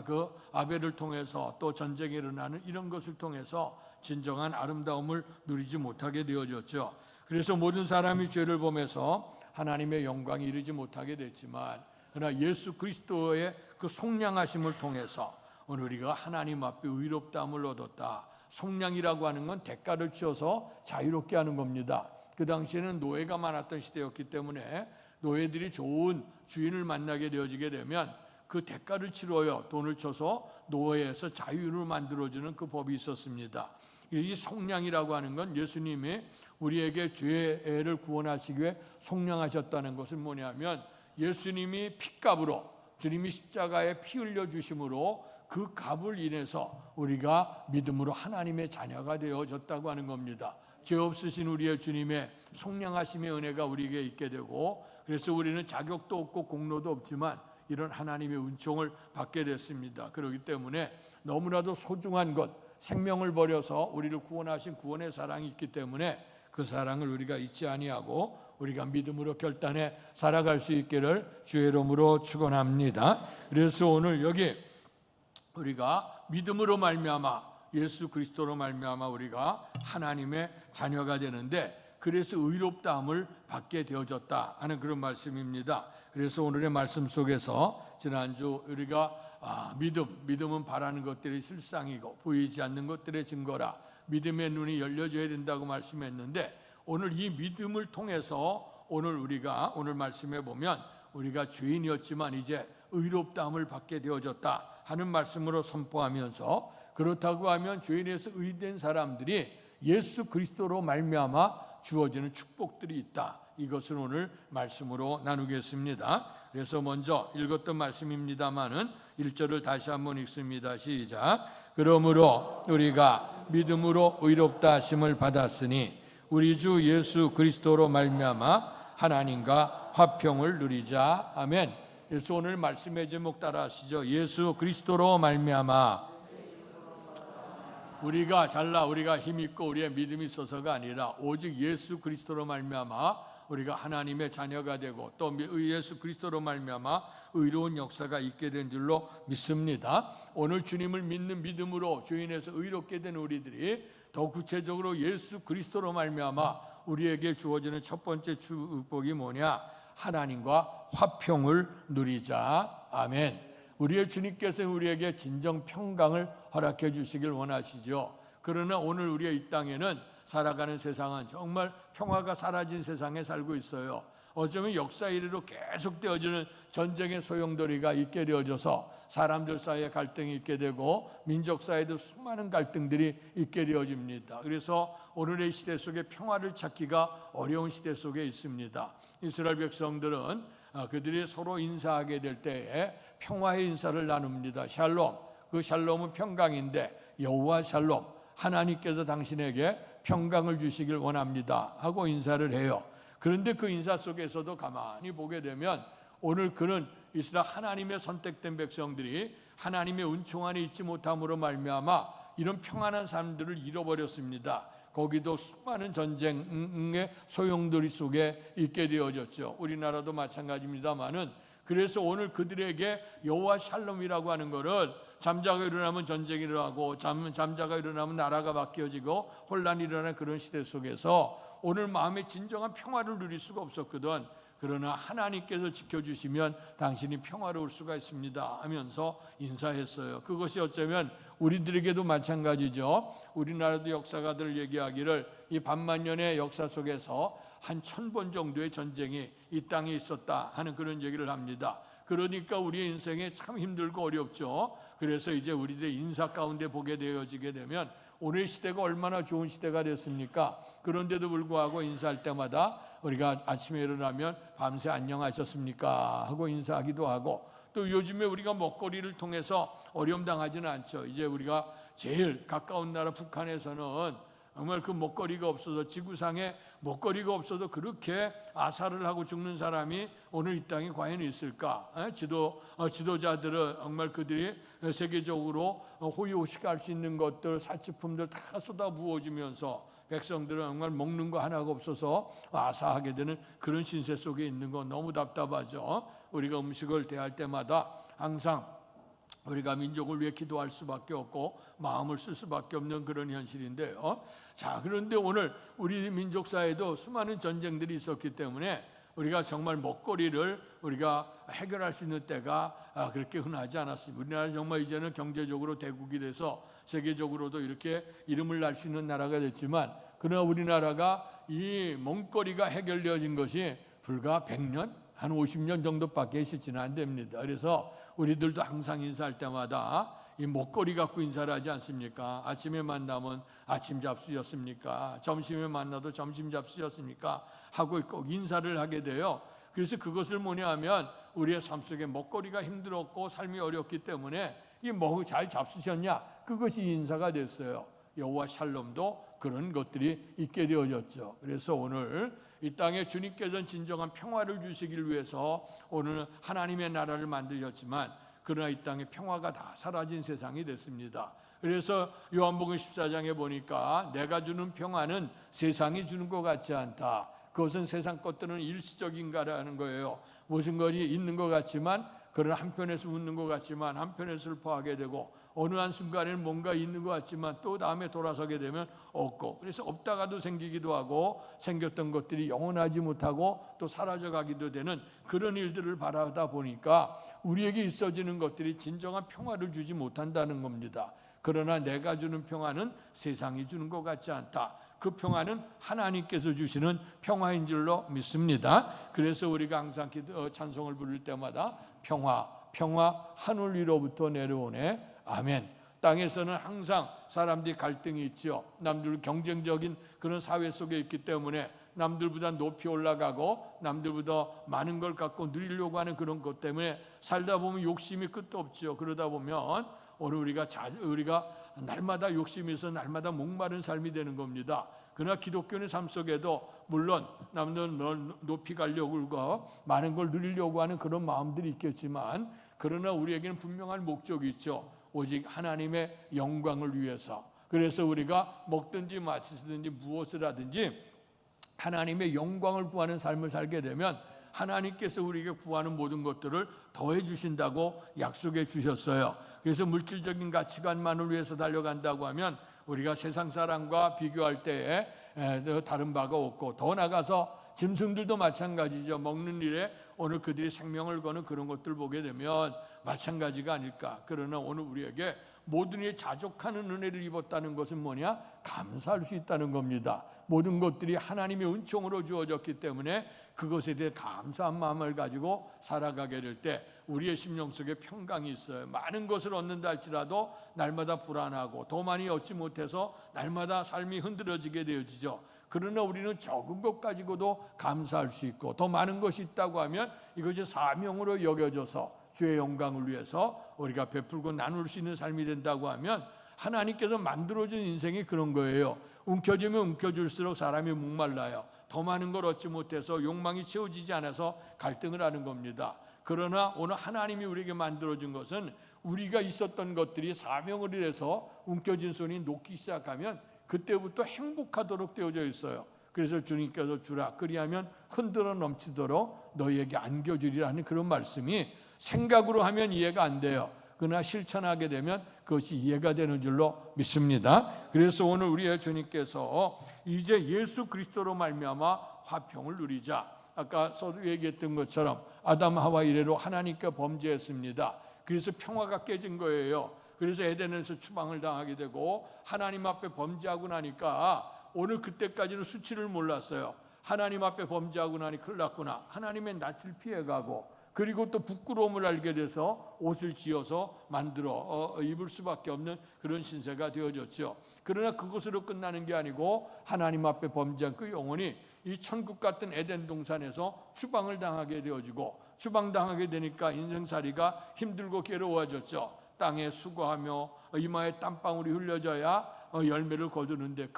그 아벨을 통해서 또 전쟁이 일어나는 이런 것을 통해서 진정한 아름다움을 누리지 못하게 되어졌죠. 그래서 모든 사람이 죄를 범해서 하나님의 영광에 이르지 못하게 됐지만 그러나 예수 그리스도의 그 속량하심을 통해서 오늘 우리가 하나님 앞에 의롭다함을 얻었다. 속량이라고 하는 건 대가를 치어서 자유롭게 하는 겁니다. 그 당시에는 노예가 많았던 시대였기 때문에 노예들이 좋은 주인을 만나게 되어지게 되면 그 대가를 치러요. 돈을 쳐서 노예에서 자유를 만들어주는 그 법이 있었습니다. 이 속량이라고 하는 건 예수님이 우리에게 죄를 구원하시기 위해 속량하셨다는 것은 뭐냐면 예수님이 핏값으로 주님이 십자가에 피 흘려 주심으로 그 값을 인해서 우리가 믿음으로 하나님의 자녀가 되어졌다고 하는 겁니다. 죄 없으신 우리의 주님의 속량하심의 은혜가 우리에게 있게 되고 그래서 우리는 자격도 없고 공로도 없지만 이런 하나님의 은총을 받게 됐습니다. 그렇기 때문에 너무나도 소중한 것 생명을 버려서 우리를 구원하신 구원의 사랑이 있기 때문에 그 사랑을 우리가 잊지 아니하고 우리가 믿음으로 결단해 살아갈 수 있기를 주의 이름으로 축원합니다. 그래서 오늘 여기 우리가 믿음으로 말미암아 예수 그리스도로 말미암아 우리가 하나님의 자녀가 되는데 그래서 의롭다함을 받게 되어졌다 하는 그런 말씀입니다. 그래서 오늘의 말씀 속에서 지난주 우리가 믿음은 바라는 것들이 실상이고 보이지 않는 것들의 증거라 믿음의 눈이 열려져야 된다고 말씀했는데 오늘 이 믿음을 통해서 우리가 오늘 말씀해 보면 우리가 죄인이었지만 이제 의롭다함을 받게 되어졌다 하는 말씀으로 선포하면서 그렇다고 하면 죄인에서 의된 사람들이 예수 그리스도로 말미암아 주어지는 축복들이 있다. 이것을 오늘 말씀으로 나누겠습니다. 그래서 먼저 읽었던 말씀입니다마는 1절을 다시 한번 읽습니다. 시작. 그러므로 우리가 믿음으로 의롭다 하심을 받았으니 우리 주 예수 그리스도로 말미암아 하나님과 화평을 누리자. 아멘. 그래서 오늘 말씀의 제목 따라 하시죠. 예수 그리스도로 말미암아. 우리가 잘나 우리가 힘있고 우리의 믿음이 있어서가 아니라 오직 예수 그리스도로 말미암아 우리가 하나님의 자녀가 되고 또 예수 그리스도로 말미암아 의로운 역사가 있게 된 줄로 믿습니다. 오늘 주님을 믿는 믿음으로 주인에서 의롭게 된 우리들이 더 구체적으로 예수 그리스도로 말미암아 우리에게 주어지는 첫 번째 축복이 뭐냐? 하나님과 화평을 누리자. 아멘. 우리의 주님께서 우리에게 진정 평강을 허락해 주시길 원하시죠. 그러나 오늘 우리의 이 땅에는 살아가는 세상은 정말 평화가 사라진 세상에 살고 있어요. 어쩌면 역사 이래로 계속되어지는 전쟁의 소용돌이가 있게 되어져서 사람들 사이에 갈등이 있게 되고 민족 사이에도 수많은 갈등들이 있게 되어집니다. 그래서 오늘의 시대 속에 평화를 찾기가 어려운 시대 속에 있습니다. 이스라엘 백성들은 그들이 서로 인사하게 될 때에 평화의 인사를 나눕니다. 샬롬. 그 샬롬은 평강인데 여호와 샬롬. 하나님께서 당신에게 평강을 주시길 원합니다 하고 인사를 해요. 그런데 그 인사 속에서도 가만히 보게 되면 오늘 그는 이스라엘 하나님의 선택된 백성들이 하나님의 은총 안에 있지 못함으로 말미암아 이런 평안한 삶들을 잃어버렸습니다. 거기도 수많은 전쟁의 소용돌이 속에 있게 되어졌죠. 우리나라도 마찬가지입니다만은 그래서 오늘 그들에게 여호와 샬롬이라고 하는 것은 잠자가 일어나면 전쟁이 일어나고 잠자가 일어나면 나라가 바뀌어지고 혼란이 일어나는 그런 시대 속에서 오늘 마음의 진정한 평화를 누릴 수가 없었거든. 그러나 하나님께서 지켜주시면 당신이 평화로울 수가 있습니다 하면서 인사했어요. 그것이 어쩌면 우리들에게도 마찬가지죠. 우리나라도 역사가들 얘기하기를 이 반만년의 역사 속에서 한 1000번 정도의 전쟁이 이 땅에 있었다 하는 그런 얘기를 합니다. 그러니까 우리의 인생에 참 힘들고 어렵죠. 그래서 이제 우리들의 인사 가운데 보게 되어지게 되면 오늘 시대가 얼마나 좋은 시대가 됐습니까? 그런데도 불구하고 인사할 때마다 우리가 아침에 일어나면 밤새 안녕하셨습니까? 하고 인사하기도 하고 또 요즘에 우리가 먹거리를 통해서 어려움 당하지는 않죠. 이제 우리가 제일 가까운 나라 북한에서는 정말 그 먹거리가 없어서 지구상에 먹거리가 없어도 그렇게 아사를 하고 죽는 사람이 오늘 이 땅에 과연 있을까? 지도자들은 정말 그들이 세계적으로 호의호식할 수 있는 것들 사치품들 다 쏟아 부어주면서 백성들은 정말 먹는 거 하나가 없어서 아사하게 되는 그런 신세 속에 있는 건 너무 답답하죠. 우리가 음식을 대할 때마다 항상 우리가 민족을 위해 기도할 수밖에 없고 마음을 쓸 수밖에 없는 그런 현실인데요. 자, 그런데 오늘 우리 민족 사회에도 수많은 전쟁들이 있었기 때문에 우리가 정말 먹거리를 우리가 해결할 수 있는 때가 그렇게 흔하지 않았습니다. 우리나라는 정말 이제는 경제적으로 대국이 돼서 세계적으로도 이렇게 이름을 날 수 있는 나라가 됐지만 그러나 우리나라가 이 먹거리가 해결되어진 것이 불과 100년? 한 50년 정도밖에 있지는 안 됩니다. 그래서 우리들도 항상 인사할 때마다 이 먹거리 갖고 인사를 하지 않습니까? 아침에 만나면 아침 잡수였습니까? 점심에 만나도 점심 잡수였습니까? 하고 꼭 인사를 하게 돼요. 그래서 그것을 뭐냐 하면 우리의 삶 속에 먹거리가 힘들었고 삶이 어렵기 때문에 이 잘 잡수셨냐? 그것이 인사가 됐어요. 여호와 샬롬도 그런 것들이 있게 되어졌죠. 그래서 오늘 이 땅에 주님께서는 진정한 평화를 주시길 위해서 오늘 하나님의 나라를 만드셨지만 그러나 이 땅에 평화가 다 사라진 세상이 됐습니다. 그래서 요한복음 14장에 보니까 내가 주는 평화는 세상이 주는 것 같지 않다. 그것은 세상 것들은 일시적인가라는 거예요. 무슨 것이 있는 것 같지만 그러나 한편에서 웃는 것 같지만 한편에서 슬퍼하게 되고 어느 한순간에는 뭔가 있는 것 같지만 또 다음에 돌아서게 되면 없고 그래서 없다가도 생기기도 하고 생겼던 것들이 영원하지 못하고 또 사라져가기도 되는 그런 일들을 바라다 보니까 우리에게 있어지는 것들이 진정한 평화를 주지 못한다는 겁니다. 그러나 내가 주는 평화는 세상이 주는 것 같지 않다. 그 평화는 하나님께서 주시는 평화인 줄로 믿습니다. 그래서 우리가 항상 찬송을 부를 때마다 평화 하늘 위로부터 내려오네. 아멘. 땅에서는 항상 사람들이 갈등이 있죠. 남들 경쟁적인 그런 사회 속에 있기 때문에 남들보다 높이 올라가고 남들보다 많은 걸 갖고 누리려고 하는 그런 것 때문에 살다 보면 욕심이 끝도 없죠. 그러다 보면 오늘 우리가 날마다 욕심이 있어 날마다 목마른 삶이 되는 겁니다. 그러나 기독교의 삶 속에도 물론 남들 높이 가려고 하고 많은 걸 누리려고 하는 그런 마음들이 있겠지만, 그러나 우리에게는 분명한 목적이 있죠. 오직 하나님의 영광을 위해서. 그래서 우리가 먹든지 마시든지 무엇을 하든지 하나님의 영광을 구하는 삶을 살게 되면 하나님께서 우리에게 구하는 모든 것들을 더해 주신다고 약속해 주셨어요. 그래서 물질적인 가치관만을 위해서 달려간다고 하면 우리가 세상 사람과 비교할 때에 다른 바가 없고, 더 나가서 짐승들도 마찬가지죠. 먹는 일에 오늘 그들이 생명을 거는 그런 것들 보게 되면 마찬가지가 아닐까. 그러나 오늘 우리에게 모든 일에 자족하는 은혜를 입었다는 것은 뭐냐? 감사할 수 있다는 겁니다. 모든 것들이 하나님의 은총으로 주어졌기 때문에 그것에 대해 감사한 마음을 가지고 살아가게 될 때 우리의 심령 속에 평강이 있어요. 많은 것을 얻는다 할지라도 날마다 불안하고 더 많이 얻지 못해서 날마다 삶이 흔들어지게 되어지죠. 그러나 우리는 적은 것 가지고도 감사할 수 있고, 더 많은 것이 있다고 하면 이것이 사명으로 여겨져서 주의 영광을 위해서 우리가 베풀고 나눌 수 있는 삶이 된다고 하면 하나님께서 만들어준 인생이 그런 거예요. 움켜쥐면 움켜줄수록 사람이 목말라요. 더 많은 걸 얻지 못해서 욕망이 채워지지 않아서 갈등을 하는 겁니다. 그러나 오늘 하나님이 우리에게 만들어준 것은 우리가 있었던 것들이 사명을 위해서 움켜진 손이 녹기 시작하면 그때부터 행복하도록 되어져 있어요. 그래서 주님께서 주라 그리하면 흔들어 넘치도록 너희에게 안겨주리라는 그런 말씀이 생각으로 하면 이해가 안 돼요. 그러나 실천하게 되면 그것이 이해가 되는 줄로 믿습니다. 그래서 오늘 우리의 주님께서 이제 예수 그리스도로 말미암아 화평을 누리자. 아까 서두 얘기했던 것처럼 아담 하와 이래로 하나님께 범죄했습니다. 그래서 평화가 깨진 거예요. 그래서 에덴에서 추방을 당하게 되고 하나님 앞에 범죄하고 나니까 오늘 그때까지는 수치를 몰랐어요. 하나님 앞에 범죄하고 나니 큰일 났구나. 하나님의 낯을 피해가고, 그리고 또 부끄러움을 알게 돼서 옷을 지어서 만들어 입을 수밖에 없는 그런 신세가 되어졌죠. 그러나 그것으로 끝나는 게 아니고 하나님 앞에 범죄한 그 영혼이 이 천국 같은 에덴 동산에서 추방을 당하게 되어지고, 추방당하게 되니까 인생살이가 힘들고 괴로워졌죠. 땅에 수고하며 이마에 땀방울이 흘려져야 열매를 거두는데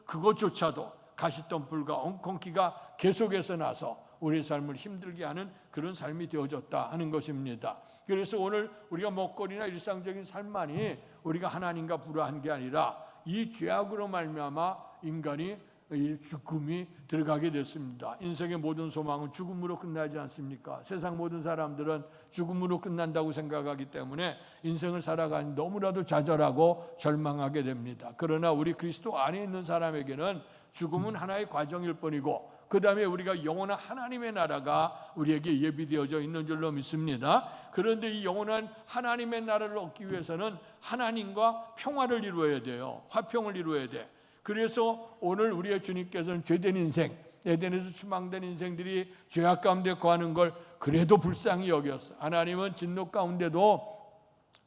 그것조차도 가시덤불과 엉겅퀴가 계속해서 나서 우리의 삶을 힘들게 하는 그런 삶이 되어졌다 하는 것입니다. 그래서 오늘 우리가 먹거리나 일상적인 삶만이 우리가 하나님과 불화한 게 아니라 이 죄악으로 말미암아 인간이 이 죽음이 들어가게 됐습니다. 인생의 모든 소망은 죽음으로 끝나지 않습니까? 세상 모든 사람들은 죽음으로 끝난다고 생각하기 때문에 인생을 살아가니 너무나도 좌절하고 절망하게 됩니다. 그러나 우리 그리스도 안에 있는 사람에게는 죽음은 하나의 과정일 뿐이고, 그 다음에 우리가 영원한 하나님의 나라가 우리에게 예비되어져 있는 줄로 믿습니다. 그런데 이 영원한 하나님의 나라를 얻기 위해서는 하나님과 평화를 이루어야 돼요. 화평을 이루어야 돼. 그래서 오늘 우리의 주님께서는 죄된 인생, 에덴에서 추방된 인생들이 죄악 가운데 거하는 걸 그래도 불쌍히 여겼어요. 하나님은 진노 가운데도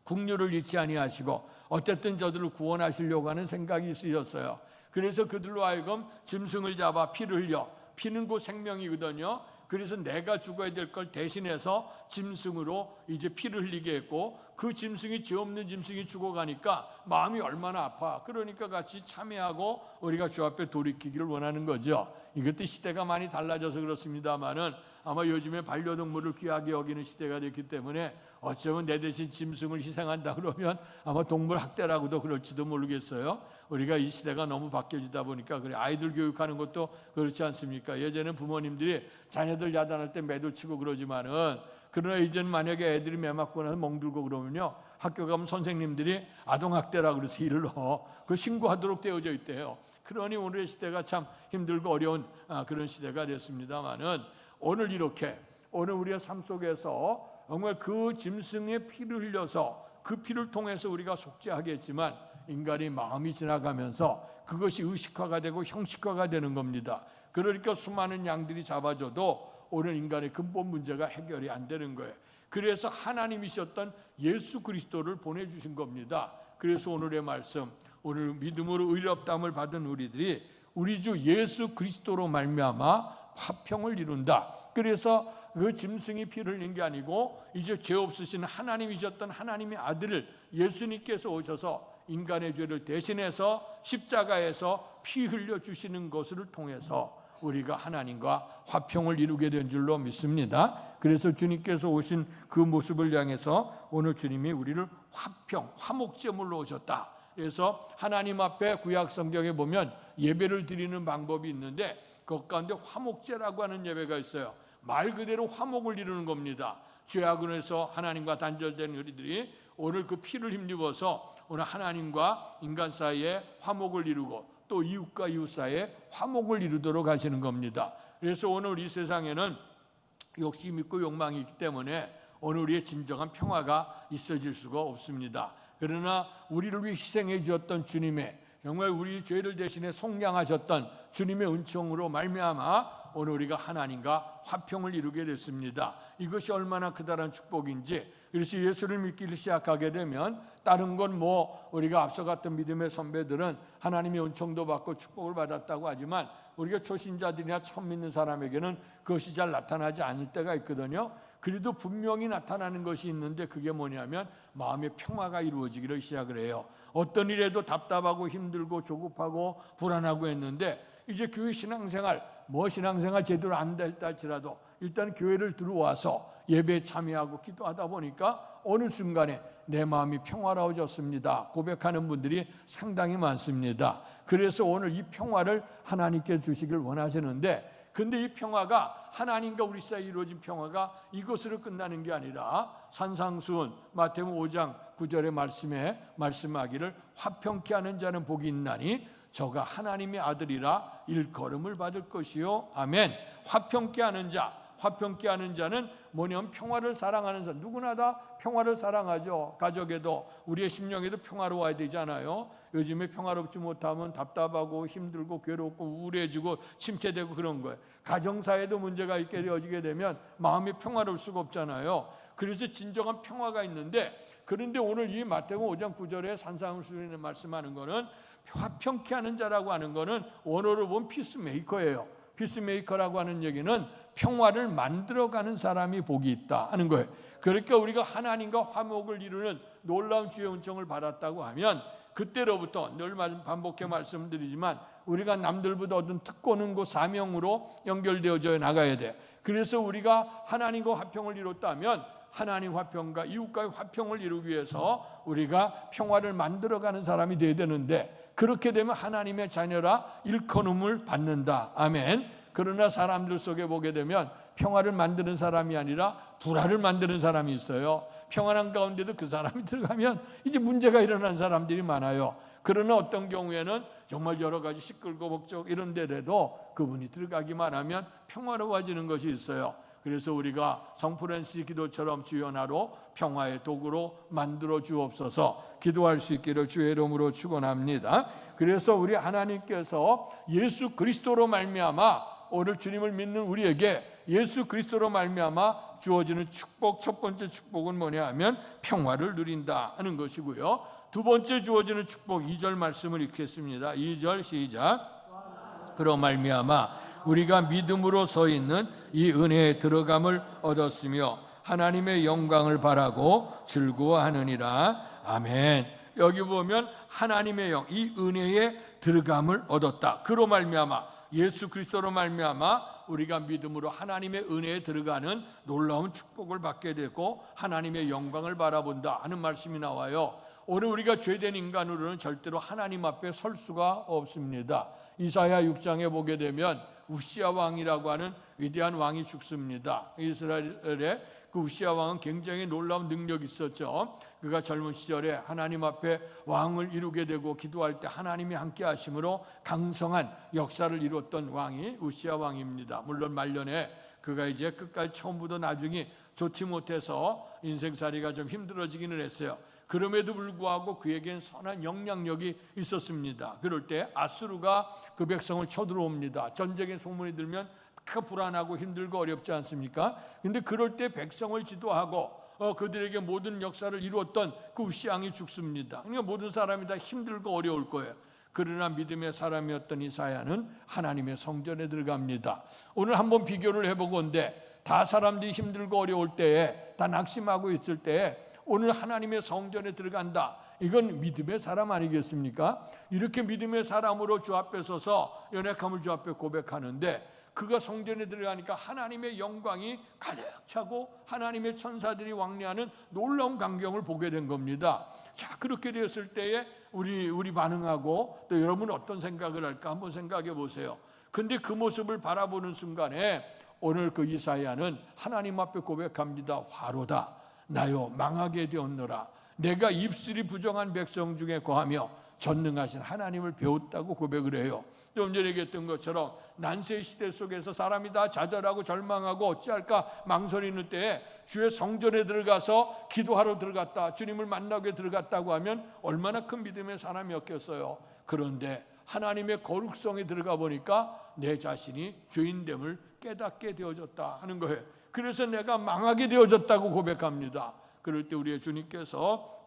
긍휼을 잃지 아니하시고 어쨌든 저들을 구원하시려고 하는 생각이 있으셨어요. 그래서 그들로 하여금 짐승을 잡아 피를 흘려, 피는 곧 생명이거든요. 그래서 내가 죽어야 될 걸 대신해서 짐승으로 이제 피를 흘리게 했고, 그 짐승이 죄 없는 짐승이 죽어가니까 마음이 얼마나 아파. 그러니까 같이 참여하고 우리가 주 앞에 돌이키기를 원하는 거죠. 이것도 시대가 많이 달라져서 그렇습니다만은 아마 요즘에 반려동물을 귀하게 여기는 시대가 됐기 때문에 어쩌면 내 대신 짐승을 희생한다 그러면 아마 동물 학대라고도 그럴지도 모르겠어요. 우리가 이 시대가 너무 바뀌어지다 보니까 그래, 아이들 교육하는 것도 그렇지 않습니까? 예전에는 부모님들이 자녀들 야단할 때 매도 치고 그러지만은, 그러나 이제는 만약에 애들이 매 맞고 나서 멍들고 그러면요, 학교 가면 선생님들이 아동학대라고 그래서 일을 그 신고하도록 되어져 있대요. 그러니 오늘의 시대가 참 힘들고 어려운 그런 시대가 됐습니다만은, 오늘 이렇게 오늘 우리의 삶 속에서 정말 그 짐승의 피를 흘려서 그 피를 통해서 우리가 속죄하겠지만 인간의 마음이 지나가면서 그것이 의식화가 되고 형식화가 되는 겁니다. 그러니까 수많은 양들이 잡아줘도 오늘 인간의 근본 문제가 해결이 안 되는 거예요. 그래서 하나님이셨던 예수 그리스도를 보내주신 겁니다. 그래서 오늘의 말씀, 오늘 믿음으로 의롭다함을 받은 우리들이 우리 주 예수 그리스도로 말미암아 화평을 이룬다. 그래서 그 짐승이 피를 흘린 게 아니고 이제 죄 없으신 하나님이셨던 하나님의 아들 예수님께서 오셔서 인간의 죄를 대신해서 십자가에서 피 흘려 주시는 것을 통해서 우리가 하나님과 화평을 이루게 된 줄로 믿습니다. 그래서 주님께서 오신 그 모습을 향해서 오늘 주님이 우리를 화평, 화목제물로 오셨다. 그래서 하나님 앞에 구약 성경에 보면 예배를 드리는 방법이 있는데 그 가운데 화목제라고 하는 예배가 있어요. 말 그대로 화목을 이루는 겁니다. 죄악으로서 하나님과 단절된 우리들이 오늘 그 피를 힘입어서 오늘 하나님과 인간 사이에 화목을 이루고 또 이웃과 이웃 사이에 화목을 이루도록 하시는 겁니다. 그래서 오늘 이 세상에는 욕심 있고 욕망이 있기 때문에 오늘 우리의 진정한 평화가 있어질 수가 없습니다. 그러나 우리를 위해 희생해 주었던 주님의 정말 우리 죄를 대신해 속량하셨던 주님의 은총으로 말미암아 오늘 우리가 하나님과 화평을 이루게 됐습니다. 이것이 얼마나 크다란 축복인지. 그래서 예수를 믿기를 시작하게 되면 다른 건 뭐 우리가 앞서 갔던 믿음의 선배들은 하나님의 은총도 받고 축복을 받았다고 하지만 우리가 초신자들이나 처음 믿는 사람에게는 그것이 잘 나타나지 않을 때가 있거든요. 그래도 분명히 나타나는 것이 있는데 그게 뭐냐면 마음의 평화가 이루어지기를 시작을 해요. 어떤 일에도 답답하고 힘들고 조급하고 불안하고 했는데 이제 교회 신앙생활 신앙생활 제대로 안 됐다 할지라도 일단 교회를 들어와서 예배에 참여하고 기도하다 보니까 어느 순간에 내 마음이 평화로워졌습니다 고백하는 분들이 상당히 많습니다. 그래서 오늘 이 평화를 하나님께 주시길 원하시는데 근데 이 평화가 하나님과 우리 사이에 이루어진 평화가 이것으로 끝나는 게 아니라 산상수훈 마태복음 5장 9절의 말씀에 말씀하기를 화평케 하는 자는 복이 있나니 저가 하나님의 아들이라 일컬음을 받을 것이요. 아멘. 화평케 하는 자, 화평케 하는 자는 뭐냐면 평화를 사랑하는 자. 누구나 다 평화를 사랑하죠. 가족에도 우리의 심령에도 평화로워야 되잖아요. 요즘에 평화롭지 못하면 답답하고 힘들고 괴롭고 우울해지고 침체되고 그런 거예요. 가정사에도 문제가 있게 되어지게 되면 마음이 평화로울 수가 없잖아요. 그래서 진정한 평화가 있는데 그런데 오늘 이 마태복음 5장 9절에 산상수훈에 말씀하는 거는 화평케 하는 자라고 하는 거는 원어로 보면 피스메이커예요. 피스메이커라고 하는 얘기는 평화를 만들어가는 사람이 복이 있다 하는 거예요. 그러니까 우리가 하나님과 화목을 이루는 놀라운 주의 은총을 받았다고 하면 그때로부터 늘 반복해 말씀드리지만 우리가 남들보다 얻은 특권은 사명으로 연결되어져 나가야 돼. 그래서 우리가 하나님과 화평을 이뤘다면 하나님 화평과 이웃과의 화평을 이루기 위해서 우리가 평화를 만들어가는 사람이 되어야 되는데 그렇게 되면 하나님의 자녀라 일컬음을 받는다. 아멘. 그러나 사람들 속에 보게 되면 평화를 만드는 사람이 아니라 불화를 만드는 사람이 있어요. 평안한 가운데도 그 사람이 들어가면 이제 문제가 일어난 사람들이 많아요. 그러나 어떤 경우에는 정말 여러 가지 시끌고 목적 이런 데라도 그분이 들어가기만 하면 평화로워지는 것이 있어요. 그래서 우리가 성 프란시스 기도처럼 주여 나로 평화의 도구로 만들어 주옵소서 기도할 수 있기를 주의 이름으로 축원합니다. 그래서 우리 하나님께서 예수 그리스도로 말미암아 오늘 주님을 믿는 우리에게 예수 그리스도로 말미암아 주어지는 축복, 첫 번째 축복은 뭐냐 하면 평화를 누린다 하는 것이고요. 두 번째 주어지는 축복 2절 말씀을 읽겠습니다. 2절 시작. 그로 말미암아 우리가 믿음으로 서 있는 이 은혜에 들어감을 얻었으며 하나님의 영광을 바라고 즐거워하느니라. 아멘. 여기 보면 하나님의 영, 이 은혜에 들어감을 얻었다. 그로 말미암아 예수 그리스도로 말미암아 우리가 믿음으로 하나님의 은혜에 들어가는 놀라운 축복을 받게 되고 하나님의 영광을 바라본다 하는 말씀이 나와요. 오늘 우리가 죄된 인간으로는 절대로 하나님 앞에 설 수가 없습니다. 이사야 6장에 보게 되면 우시아 왕이라고 하는 위대한 왕이 죽습니다. 이스라엘의 그 우시아 왕은 굉장히 놀라운 능력이 있었죠. 그가 젊은 시절에 하나님 앞에 왕을 이루게 되고 기도할 때 하나님이 함께 하심으로 강성한 역사를 이뤘던 왕이 우시아 왕입니다. 물론 말년에 그가 이제 끝까지 처음부터 나중에 좋지 못해서 인생살이가 좀 힘들어지기는 했어요. 그럼에도 불구하고 그에겐 선한 영향력이 있었습니다. 그럴 때 아수르가 그 백성을 쳐들어옵니다. 전쟁의 소문이 들면 불안하고 힘들고 어렵지 않습니까? 근데 그럴 때 백성을 지도하고 그들에게 모든 역사를 이루었던 그 우시아 왕이 죽습니다. 그러니까 모든 사람이 다 힘들고 어려울 거예요. 그러나 믿음의 사람이었던 이사야는 하나님의 성전에 들어갑니다. 오늘 한번 비교를 해보건대 다 사람들이 힘들고 어려울 때에, 다 낙심하고 있을 때에 오늘 하나님의 성전에 들어간다. 이건 믿음의 사람 아니겠습니까? 이렇게 믿음의 사람으로 주 앞에 서서 연약함을 주 앞에 고백하는데, 그가 성전에 들어가니까 하나님의 영광이 가득 차고 하나님의 천사들이 왕래하는 놀라운 광경을 보게 된 겁니다. 자, 그렇게 되었을 때에 우리 반응하고 또 여러분은 어떤 생각을 할까 한번 생각해 보세요. 근데 그 모습을 바라보는 순간에 오늘 그 이사야는 하나님 앞에 고백합니다. 화로다, 나요 망하게 되었노라. 내가 입술이 부정한 백성 중에 거하며 전능하신 하나님을 배웠다고 고백을 해요. 좀 전에 얘기했던 것처럼 난세의 시대 속에서 사람이 다 좌절하고 절망하고 어찌할까 망설이는 때에 주의 성전에 들어가서 기도하러 들어갔다, 주님을 만나게 들어갔다고 하면 얼마나 큰 믿음의 사람이었겠어요. 그런데 하나님의 거룩성에 들어가 보니까 내 자신이 죄인됨을 깨닫게 되어졌다 하는 거예요. 그래서 내가 망하게 되어졌다고 고백합니다. 그럴 때 우리의 주님께서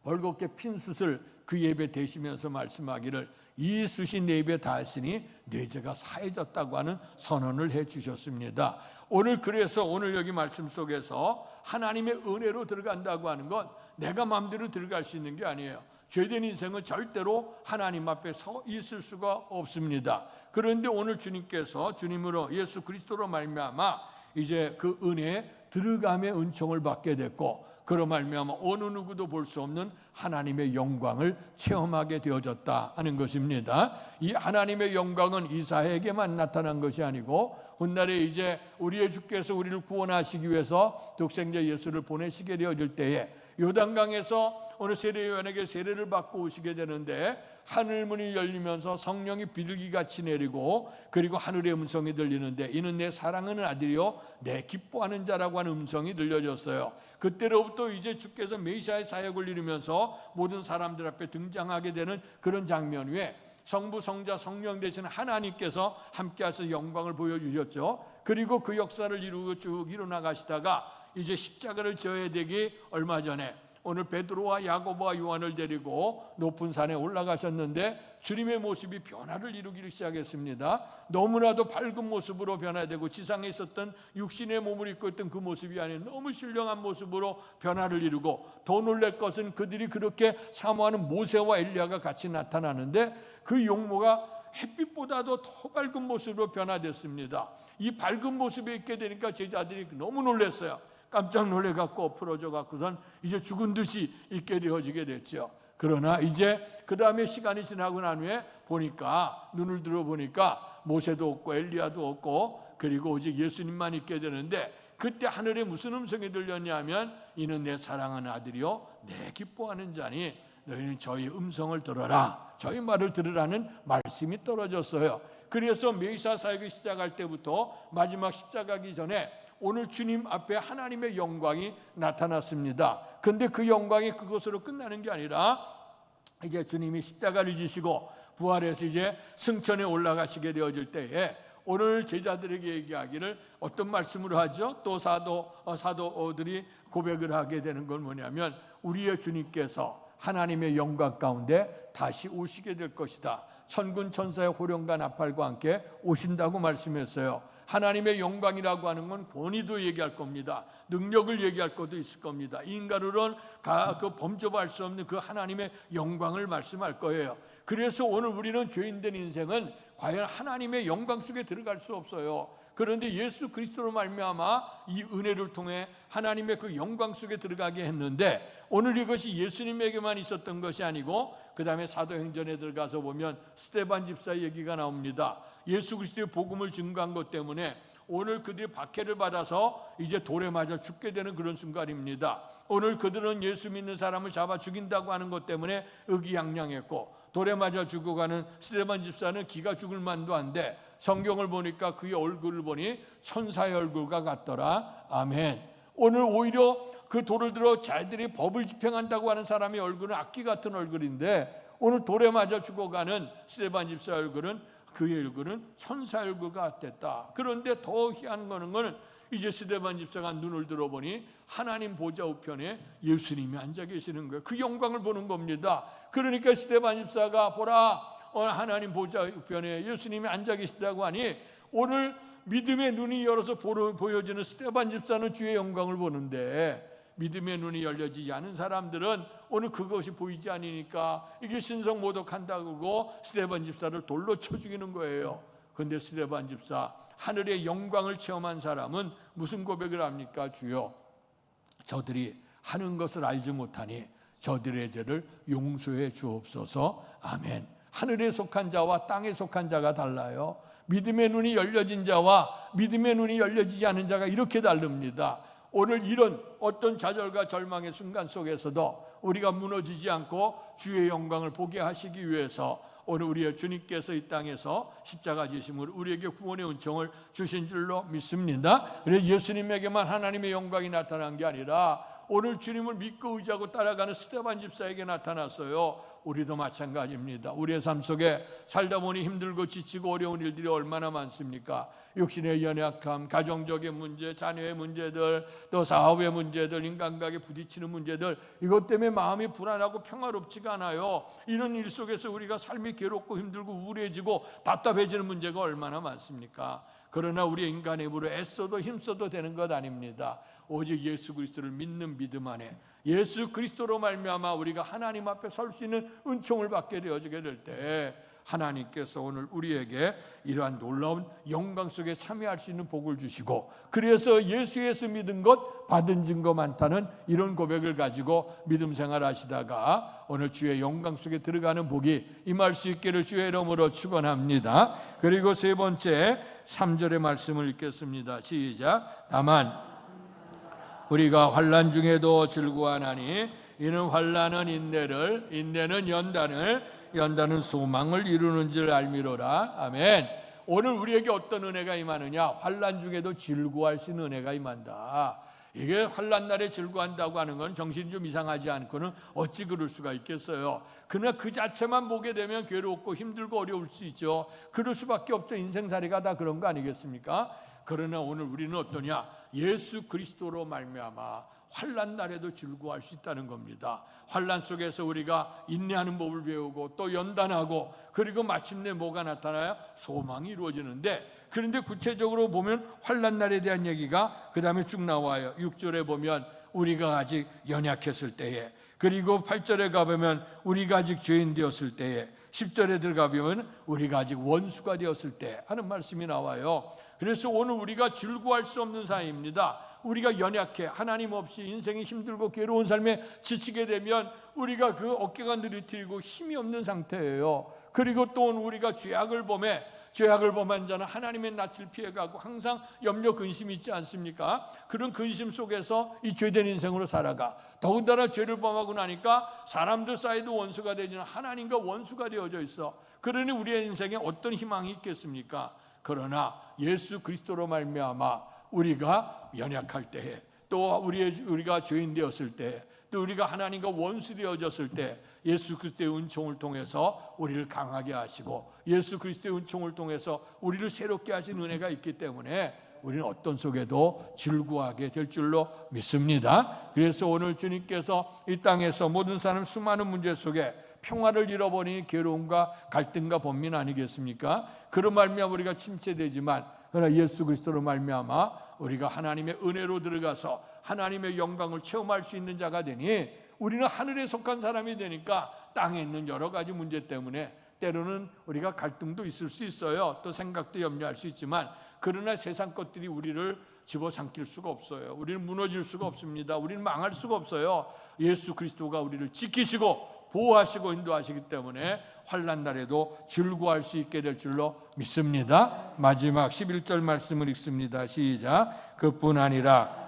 벌겋게 핀 숯을 그 예배 대시면서 말씀하기를 이 숯이 내 입에 닿았으니 내 죄가 사해졌다고 하는 선언을 해 주셨습니다. 오늘 그래서 오늘 여기 말씀 속에서 하나님의 은혜로 들어간다고 하는 건 내가 마음대로 들어갈 수 있는 게 아니에요. 죄된 인생은 절대로 하나님 앞에 서 있을 수가 없습니다. 그런데 오늘 주님께서 주님으로 예수 그리스도로 말미암아 이제 그 은혜에 들어감의 은총을 받게 됐고, 그로 말미암아 어느 누구도 볼 수 없는 하나님의 영광을 체험하게 되어졌다 하는 것입니다. 이 하나님의 영광은 이사야에게만 나타난 것이 아니고 훗날에 이제 우리의 주께서 우리를 구원하시기 위해서 독생자 예수를 보내시게 되어질 때에 요단강에서 어느 세례요한에게 세례를 받고 오시게 되는데 하늘문이 열리면서 성령이 비둘기같이 내리고 그리고 하늘의 음성이 들리는데 이는 내 사랑하는 아들이요 내 기뻐하는 자라고 하는 음성이 들려졌어요. 그때로부터 이제 주께서 메시아의 사역을 이루면서 모든 사람들 앞에 등장하게 되는 그런 장면 위에 성부, 성자, 성령 되시는 하나님께서 함께하셔서 영광을 보여주셨죠. 그리고 그 역사를 이루고 쭉 이루나가시다가 이제 십자가를 져야 되기 얼마 전에 오늘 베드로와 야고보와 요한을 데리고 높은 산에 올라가셨는데 주님의 모습이 변화를 이루기를 시작했습니다. 너무나도 밝은 모습으로 변화되고 지상에 있었던 육신의 몸을 입고 있던 그 모습이 아닌 너무 신령한 모습으로 변화를 이루고, 더 놀랄 것은 그들이 그렇게 사모하는 모세와 엘리야가 같이 나타나는데 그 용모가 햇빛보다도 더 밝은 모습으로 변화됐습니다. 이 밝은 모습에 있게 되니까 제자들이 너무 놀랐어요. 깜짝 놀래갖고 엎어져 갖고선 이제 죽은 듯이 있게 되어지게 됐죠. 그러나 이제 그 다음에 시간이 지나고 난 후에 보니까 눈을 들어보니까 모세도 없고 엘리야도 없고 그리고 오직 예수님만 있게 되는데, 그때 하늘에 무슨 음성이 들렸냐면 이는 내 사랑하는 아들이요 내 기뻐하는 자니 너희는 저희 음성을 들어라, 저희 말을 들으라는 말씀이 떨어졌어요. 그래서 메시아 사역이 시작할 때부터 마지막 십자가기 전에 오늘 주님 앞에 하나님의 영광이 나타났습니다. 그런데 그 영광이 그것으로 끝나는 게 아니라 이제 주님이 십자가를 지시고 부활해서 이제 승천에 올라가시게 되어질 때에 오늘 제자들에게 얘기하기를 어떤 말씀으로 하죠? 또 사도들이 고백을 하게 되는 건 뭐냐면 우리의 주님께서 하나님의 영광 가운데 다시 오시게 될 것이다. 천군 천사의 호령과 나팔과 함께 오신다고 말씀했어요. 하나님의 영광이라고 하는 건 권위도 얘기할 겁니다. 능력을 얘기할 것도 있을 겁니다. 인간으로는 그 범접할 수 없는 그 하나님의 영광을 말씀할 거예요. 그래서 오늘 우리는 죄인된 인생은 과연 하나님의 영광 속에 들어갈 수 없어요. 그런데 예수 그리스도로 말미암아 이 은혜를 통해 하나님의 그 영광 속에 들어가게 했는데, 오늘 이것이 예수님에게만 있었던 것이 아니고 그 다음에 사도행전에 들어가서 보면 스데반 집사의 얘기가 나옵니다. 예수 그리스도의 복음을 증거한 것 때문에 오늘 그들이 박해를 받아서 이제 돌에 맞아 죽게 되는 그런 순간입니다. 오늘 그들은 예수 믿는 사람을 잡아 죽인다고 하는 것 때문에 의기양양했고, 돌에 맞아 죽어가는 스데반 집사는 기가 죽을 만도 한데 성경을 보니까 그의 얼굴을 보니 천사의 얼굴과 같더라. 아멘. 오늘 오히려 그 돌을 들어 자기들이 법을 집행한다고 하는 사람의 얼굴은 악기 같은 얼굴인데 오늘 돌에 맞아 죽어가는 스데반 집사의 얼굴은 그의 얼굴은 천사의 얼굴과 같았다. 그런데 더 희한한 거는 이제 스데반 집사가 눈을 들어보니 하나님 보좌 우편에 예수님이 앉아 계시는 거예요. 그 영광을 보는 겁니다. 그러니까 스데반 집사가 보라, 하나님 보좌 우편에 예수님이 앉아 계시다고 하니 오늘 믿음의 눈이 열어서 보여지는 스데반 집사는 주의 영광을 보는데, 믿음의 눈이 열려지지 않은 사람들은 오늘 그것이 보이지 않으니까 이게 신성 모독한다고 스데반 집사를 돌로 쳐 죽이는 거예요. 그런데 스데반 집사, 하늘의 영광을 체험한 사람은 무슨 고백을 합니까? 주여, 저들이 하는 것을 알지 못하니 저들의 죄를 용서해 주옵소서. 아멘. 하늘에 속한 자와 땅에 속한 자가 달라요. 믿음의 눈이 열려진 자와 믿음의 눈이 열려지지 않은 자가 이렇게 다릅니다. 오늘 이런 어떤 좌절과 절망의 순간 속에서도 우리가 무너지지 않고 주의 영광을 보게 하시기 위해서 오늘 우리의 주님께서 이 땅에서 십자가 지심으로 우리에게 구원의 은총을 주신 줄로 믿습니다. 그래서 예수님에게만 하나님의 영광이 나타난 게 아니라 오늘 주님을 믿고 의지하고 따라가는 스데반 집사에게 나타났어요. 우리도 마찬가지입니다. 우리의 삶 속에 살다 보니 힘들고 지치고 어려운 일들이 얼마나 많습니까? 육신의 연약함, 가정적인 문제, 자녀의 문제들, 또 사업의 문제들, 인간관계 부딪히는 문제들, 이것 때문에 마음이 불안하고 평화롭지가 않아요. 이런 일 속에서 우리가 삶이 괴롭고 힘들고 우울해지고 답답해지는 문제가 얼마나 많습니까? 그러나 우리 인간의 힘으로 애써도 힘써도 되는 것 아닙니다. 오직 예수 그리스도를 믿는 믿음 안에 예수 그리스도로 말미암아 우리가 하나님 앞에 설 수 있는 은총을 받게 되어지게 될 때 하나님께서 오늘 우리에게 이러한 놀라운 영광 속에 참여할 수 있는 복을 주시고, 그래서 예수 믿은 것 받은 증거 많다는 이런 고백을 가지고 믿음 생활하시다가 오늘 주의 영광 속에 들어가는 복이 임할 수 있기를 주의 이름으로 축원합니다. 그리고 세 번째 3절의 말씀을 읽겠습니다. 시작. 다만 우리가 환난 중에도 즐거워하나니 이는 환난은 인내를, 인내는 연단은 소망을 이루는 줄 알미로라. 아멘. 오늘 우리에게 어떤 은혜가 임하느냐? 환난 중에도 즐거워할 수 있는 은혜가 임한다. 이게 환난 날에 즐거워한다고 하는 건 정신이 좀 이상하지 않고는 어찌 그럴 수가 있겠어요. 그러나 그 자체만 보게 되면 괴롭고 힘들고 어려울 수 있죠. 그럴 수밖에 없죠. 인생살이가 다 그런 거 아니겠습니까? 그러나 오늘 우리는 어떠냐? 예수 그리스도로 말미암아 환난 날에도 즐거워할 수 있다는 겁니다. 환난 속에서 우리가 인내하는 법을 배우고 또 연단하고, 그리고 마침내 뭐가 나타나요? 소망이 이루어지는데, 그런데 구체적으로 보면 환난 날에 대한 얘기가 그 다음에 쭉 나와요. 6절에 보면 우리가 아직 연약했을 때에, 그리고 8절에 가보면 우리가 아직 죄인 되었을 때에, 10절에 들어가보면 우리가 아직 원수가 되었을 때 하는 말씀이 나와요. 그래서 오늘 우리가 즐거워할 수 없는 사이입니다. 우리가 연약해, 하나님 없이 인생이 힘들고 괴로운 삶에 지치게 되면 우리가 그 어깨가 느릿히고 힘이 없는 상태예요. 그리고 또 우리가 죄악을 범한 자는 하나님의 낯을 피해가고 항상 염려 근심이 있지 않습니까? 그런 근심 속에서 이 죄된 인생으로 살아가. 더군다나 죄를 범하고 나니까 사람들 사이도 원수가 되지는 하나님과 원수가 되어져 있어. 그러니 우리의 인생에 어떤 희망이 있겠습니까? 그러나 예수 그리스도로 말미암아 우리가 연약할 때에, 또 우리가 죄인 되었을 때, 또 우리가 하나님과 원수 되어졌을 때 예수 그리스도의 은총을 통해서 우리를 강하게 하시고 예수 그리스도의 은총을 통해서 우리를 새롭게 하신 은혜가 있기 때문에 우리는 어떤 속에도 즐거워하게 될 줄로 믿습니다. 그래서 오늘 주님께서 이 땅에서 모든 사람 수많은 문제 속에 평화를 잃어버리니 괴로움과 갈등과 번민 아니겠습니까? 그런 말미암아 우리가 침체되지만, 그러나 예수 그리스도로 말미암아 우리가 하나님의 은혜로 들어가서 하나님의 영광을 체험할 수 있는 자가 되니 우리는 하늘에 속한 사람이 되니까 땅에 있는 여러 가지 문제 때문에 때로는 우리가 갈등도 있을 수 있어요. 또 생각도 염려할 수 있지만, 그러나 세상 것들이 우리를 집어삼킬 수가 없어요. 우리는 무너질 수가 없습니다. 우리는 망할 수가 없어요. 예수 그리스도가 우리를 지키시고 보호하시고 인도하시기 때문에 환난 날에도 즐거워할 수 있게 될 줄로 믿습니다. 마지막 11절 말씀을 읽습니다. 시작. 그뿐 아니라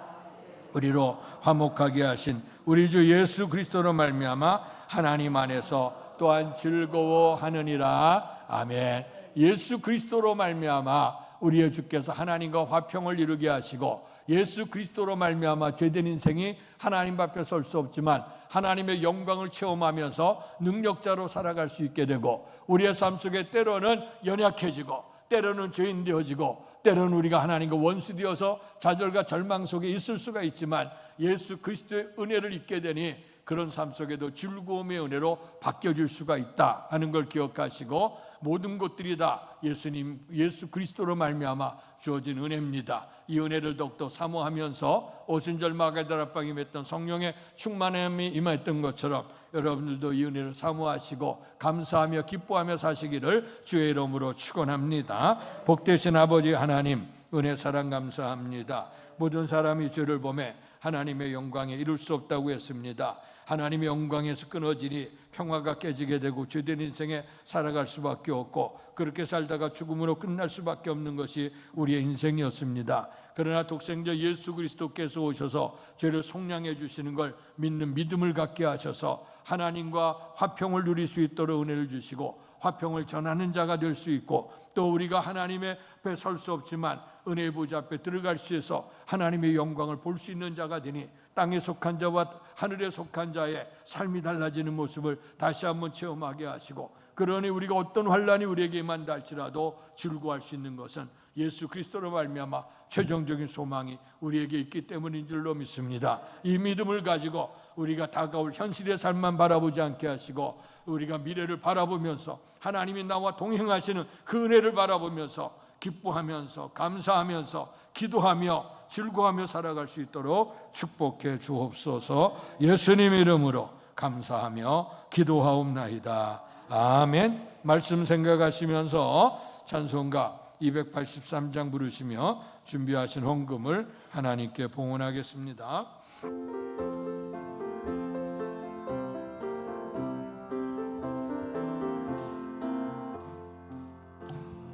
우리로 화목하게 하신 우리 주 예수 그리스도로 말미암아 하나님 안에서 또한 즐거워하느니라. 아멘. 예수 그리스도로 말미암아 우리의 주께서 하나님과 화평을 이루게 하시고, 예수 그리스도로 말미암아 죄된 인생이 하나님 앞에 설 수 없지만 하나님의 영광을 체험하면서 능력자로 살아갈 수 있게 되고, 우리의 삶 속에 때로는 연약해지고 때로는 죄인 되어지고 때로는 우리가 하나님과 원수 되어서 좌절과 절망 속에 있을 수가 있지만 예수 그리스도의 은혜를 잊게 되니 그런 삶 속에도 즐거움의 은혜로 바뀌어질 수가 있다 하는 걸 기억하시고, 모든 것들이 다 예수 그리스도로 말미암아 주어진 은혜입니다. 이 은혜를 더욱더 사모하면서 오순절 마가다락방에 맺던 성령의 충만함이 임했던 것처럼 여러분들도 이 은혜를 사모하시고 감사하며 기뻐하며 사시기를 주의 이름으로 축원합니다. 복되신 아버지 하나님, 은혜 사랑 감사합니다. 모든 사람이 죄를 범해 하나님의 영광에 이룰 수 없다고 했습니다. 하나님의 영광에서 끊어지니 평화가 깨지게 되고 죄된 인생에 살아갈 수밖에 없고, 그렇게 살다가 죽음으로 끝날 수밖에 없는 것이 우리의 인생이었습니다. 그러나 독생자 예수 그리스도께서 오셔서 죄를 속량해 주시는 걸 믿는 믿음을 갖게 하셔서 하나님과 화평을 누릴 수 있도록 은혜를 주시고 화평을 전하는 자가 될 수 있고, 또 우리가 하나님의 앞에 설 수 없지만 은혜의 보좌 앞에 들어갈 수 있어 하나님의 영광을 볼 수 있는 자가 되니 땅에 속한 자와 하늘에 속한 자의 삶이 달라지는 모습을 다시 한번 체험하게 하시고, 그러니 우리가 어떤 환난이 우리에게 임한다 할지라도 즐거워할 수 있는 것은 예수 그리스도로 말미암아 최종적인 소망이 우리에게 있기 때문인 줄로 믿습니다. 이 믿음을 가지고 우리가 다가올 현실의 삶만 바라보지 않게 하시고, 우리가 미래를 바라보면서 하나님이 나와 동행하시는 그 은혜를 바라보면서 기뻐하면서 감사하면서 기도하며 즐거워하며 살아갈 수 있도록 축복해 주옵소서. 예수님 이름으로 감사하며 기도하옵나이다. 아멘. 말씀 생각하시면서 찬송가 283장 부르시며 준비하신 헌금을 하나님께 봉헌하겠습니다.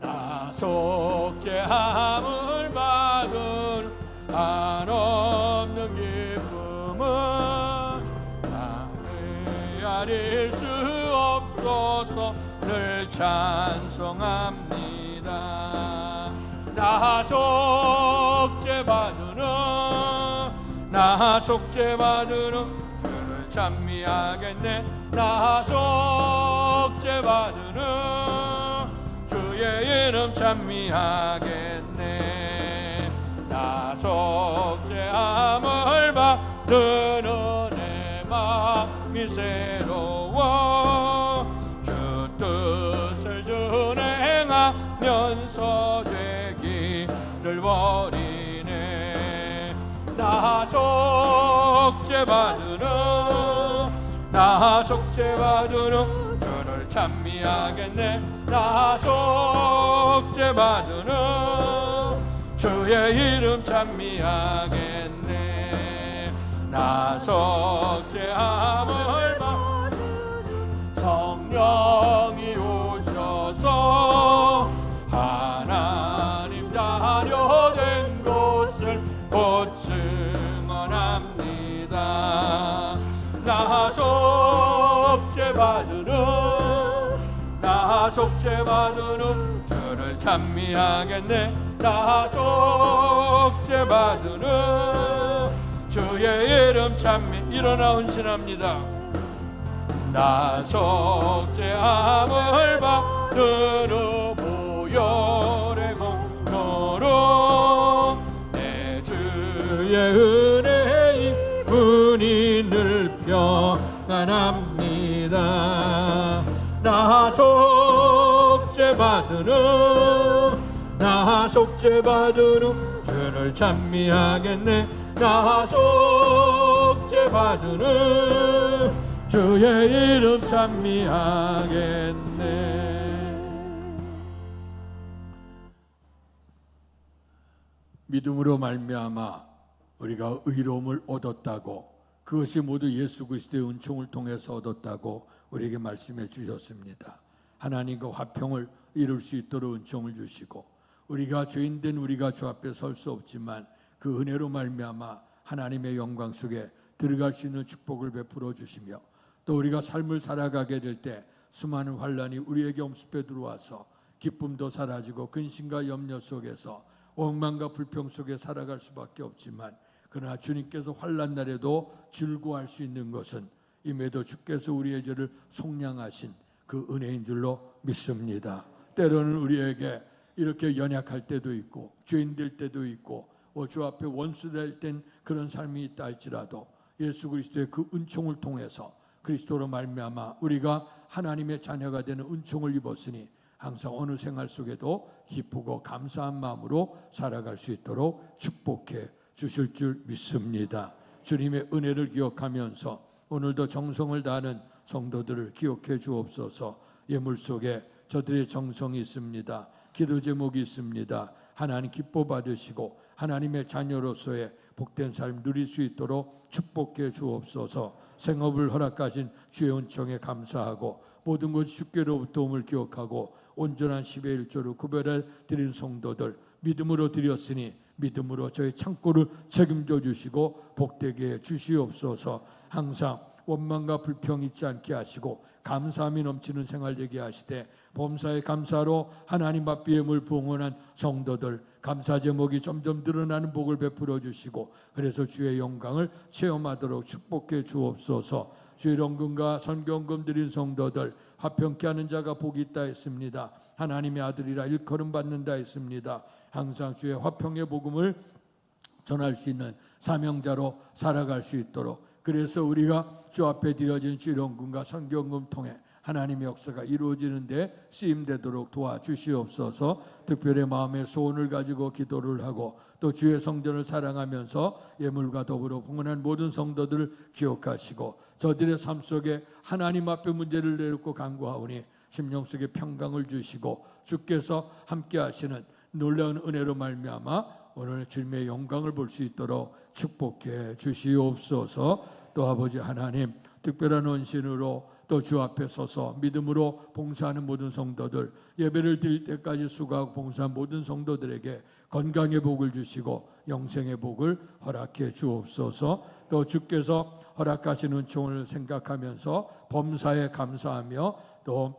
나 속죄함을 받은 한없는 기쁨은 헤아릴 수 없어서 늘 찬송합니다. 나 속죄받으는 주를 찬미하겠네. 나 속죄받으는 주의 이름 찬미하겠네. 나 속죄함을 받는 은혜 마음이 새로워 주 뜻을 준행하면서 죄 길을 버리네. 나 속죄받으는 주를 찬미하겠네. 나 속죄받으는 주의 이름 찬미하겠네. 나 속죄함을 받으는 성령이 오셔서 하나님 자녀 된 것을 곧 증언합니다. 나 속죄받으는 주를 찬미하겠네. 나 속죄받으는 주의 이름 찬미. 일어나 헌신합니다. 나 속죄함을 받으러 보혈의 공로로 내 주의 은혜의 문이 늘 평안합니다. 나 속죄받으는 주를 찬미하겠네. 나 속죄받으는 주의 이름 찬미하겠네. 믿음으로 말미암아 우리가 의로움을 얻었다고, 그것이 모두 예수 그리스도의 은총을 통해서 얻었다고 우리에게 말씀해 주셨습니다. 하나님과 화평을 이룰 수 있도록 은총을 주시고, 우리가 죄인된 우리가 주 앞에 설 수 없지만 그 은혜로 말미암아 하나님의 영광 속에 들어갈 수 있는 축복을 베풀어 주시며, 또 우리가 삶을 살아가게 될 때 수많은 환난이 우리에게 엄습해 들어와서 기쁨도 사라지고 근심과 염려 속에서 원망과 불평 속에 살아갈 수밖에 없지만, 그러나 주님께서 환난 날에도 즐거워할 수 있는 것은 임에도 주께서 우리의 죄를 속량하신 그 은혜인 줄로 믿습니다. 때로는 우리에게 이렇게 연약할 때도 있고 죄인 될 때도 있고 주 앞에 원수 될 땐 그런 삶이 있다 할지라도 예수 그리스도의 그 은총을 통해서 그리스도로 말미암아 우리가 하나님의 자녀가 되는 은총을 입었으니 항상 어느 생활 속에도 기쁘고 감사한 마음으로 살아갈 수 있도록 축복해 주실 줄 믿습니다. 주님의 은혜를 기억하면서 오늘도 정성을 다하는 성도들을 기억해 주옵소서. 예물 속에 저들의 정성이 있습니다. 기도 제목이 있습니다. 하나님 기뻐 받으시고 하나님의 자녀로서의 복된 삶 누릴 수 있도록 축복해 주옵소서. 생업을 허락하신 주의 은총에 감사하고 모든 것 주께로부터 도움을 기억하고 온전한 10의 1조를 구별해 드린 성도들 믿음으로 드렸으니 믿음으로 저희 창고를 책임져 주시고 복되게 주시옵소서. 항상 원망과 불평 있지 않게 하시고 감사함이 넘치는 생활 되게 하시되 범사에 감사로 하나님 앞 예물 봉헌한 성도들 감사 제목이 점점 늘어나는 복을 베풀어 주시고 그래서 주의 영광을 체험하도록 축복해 주옵소서. 주의 연금과 선경금 드린 성도들 화평케 하는 자가 복이 있다 했습니다. 하나님의 아들이라 일컬음 받는다 했습니다. 항상 주의 화평의 복음을 전할 수 있는 사명자로 살아갈 수 있도록 그래서 우리가 주 앞에 드려진 주일원금과 선경금 통해 하나님의 역사가 이루어지는데 쓰임되도록 도와주시옵소서. 특별히 마음의 소원을 가지고 기도를 하고 또 주의 성전을 사랑하면서 예물과 더불어 봉헌한 모든 성도들을 기억하시고 저들의 삶 속에 하나님 앞에 문제를 내놓고 간구하오니 심령 속에 평강을 주시고 주께서 함께 하시는 놀라운 은혜로 말미암아 오늘 주님의 영광을 볼 수 있도록 축복해 주시옵소서. 또 아버지 하나님 특별한 헌신으로 또 주 앞에 서서 믿음으로 봉사하는 모든 성도들 예배를 드릴 때까지 수고하고 봉사한 모든 성도들에게 건강의 복을 주시고 영생의 복을 허락해 주옵소서. 또 주께서 허락하신 은총을 생각하면서 범사에 감사하며 또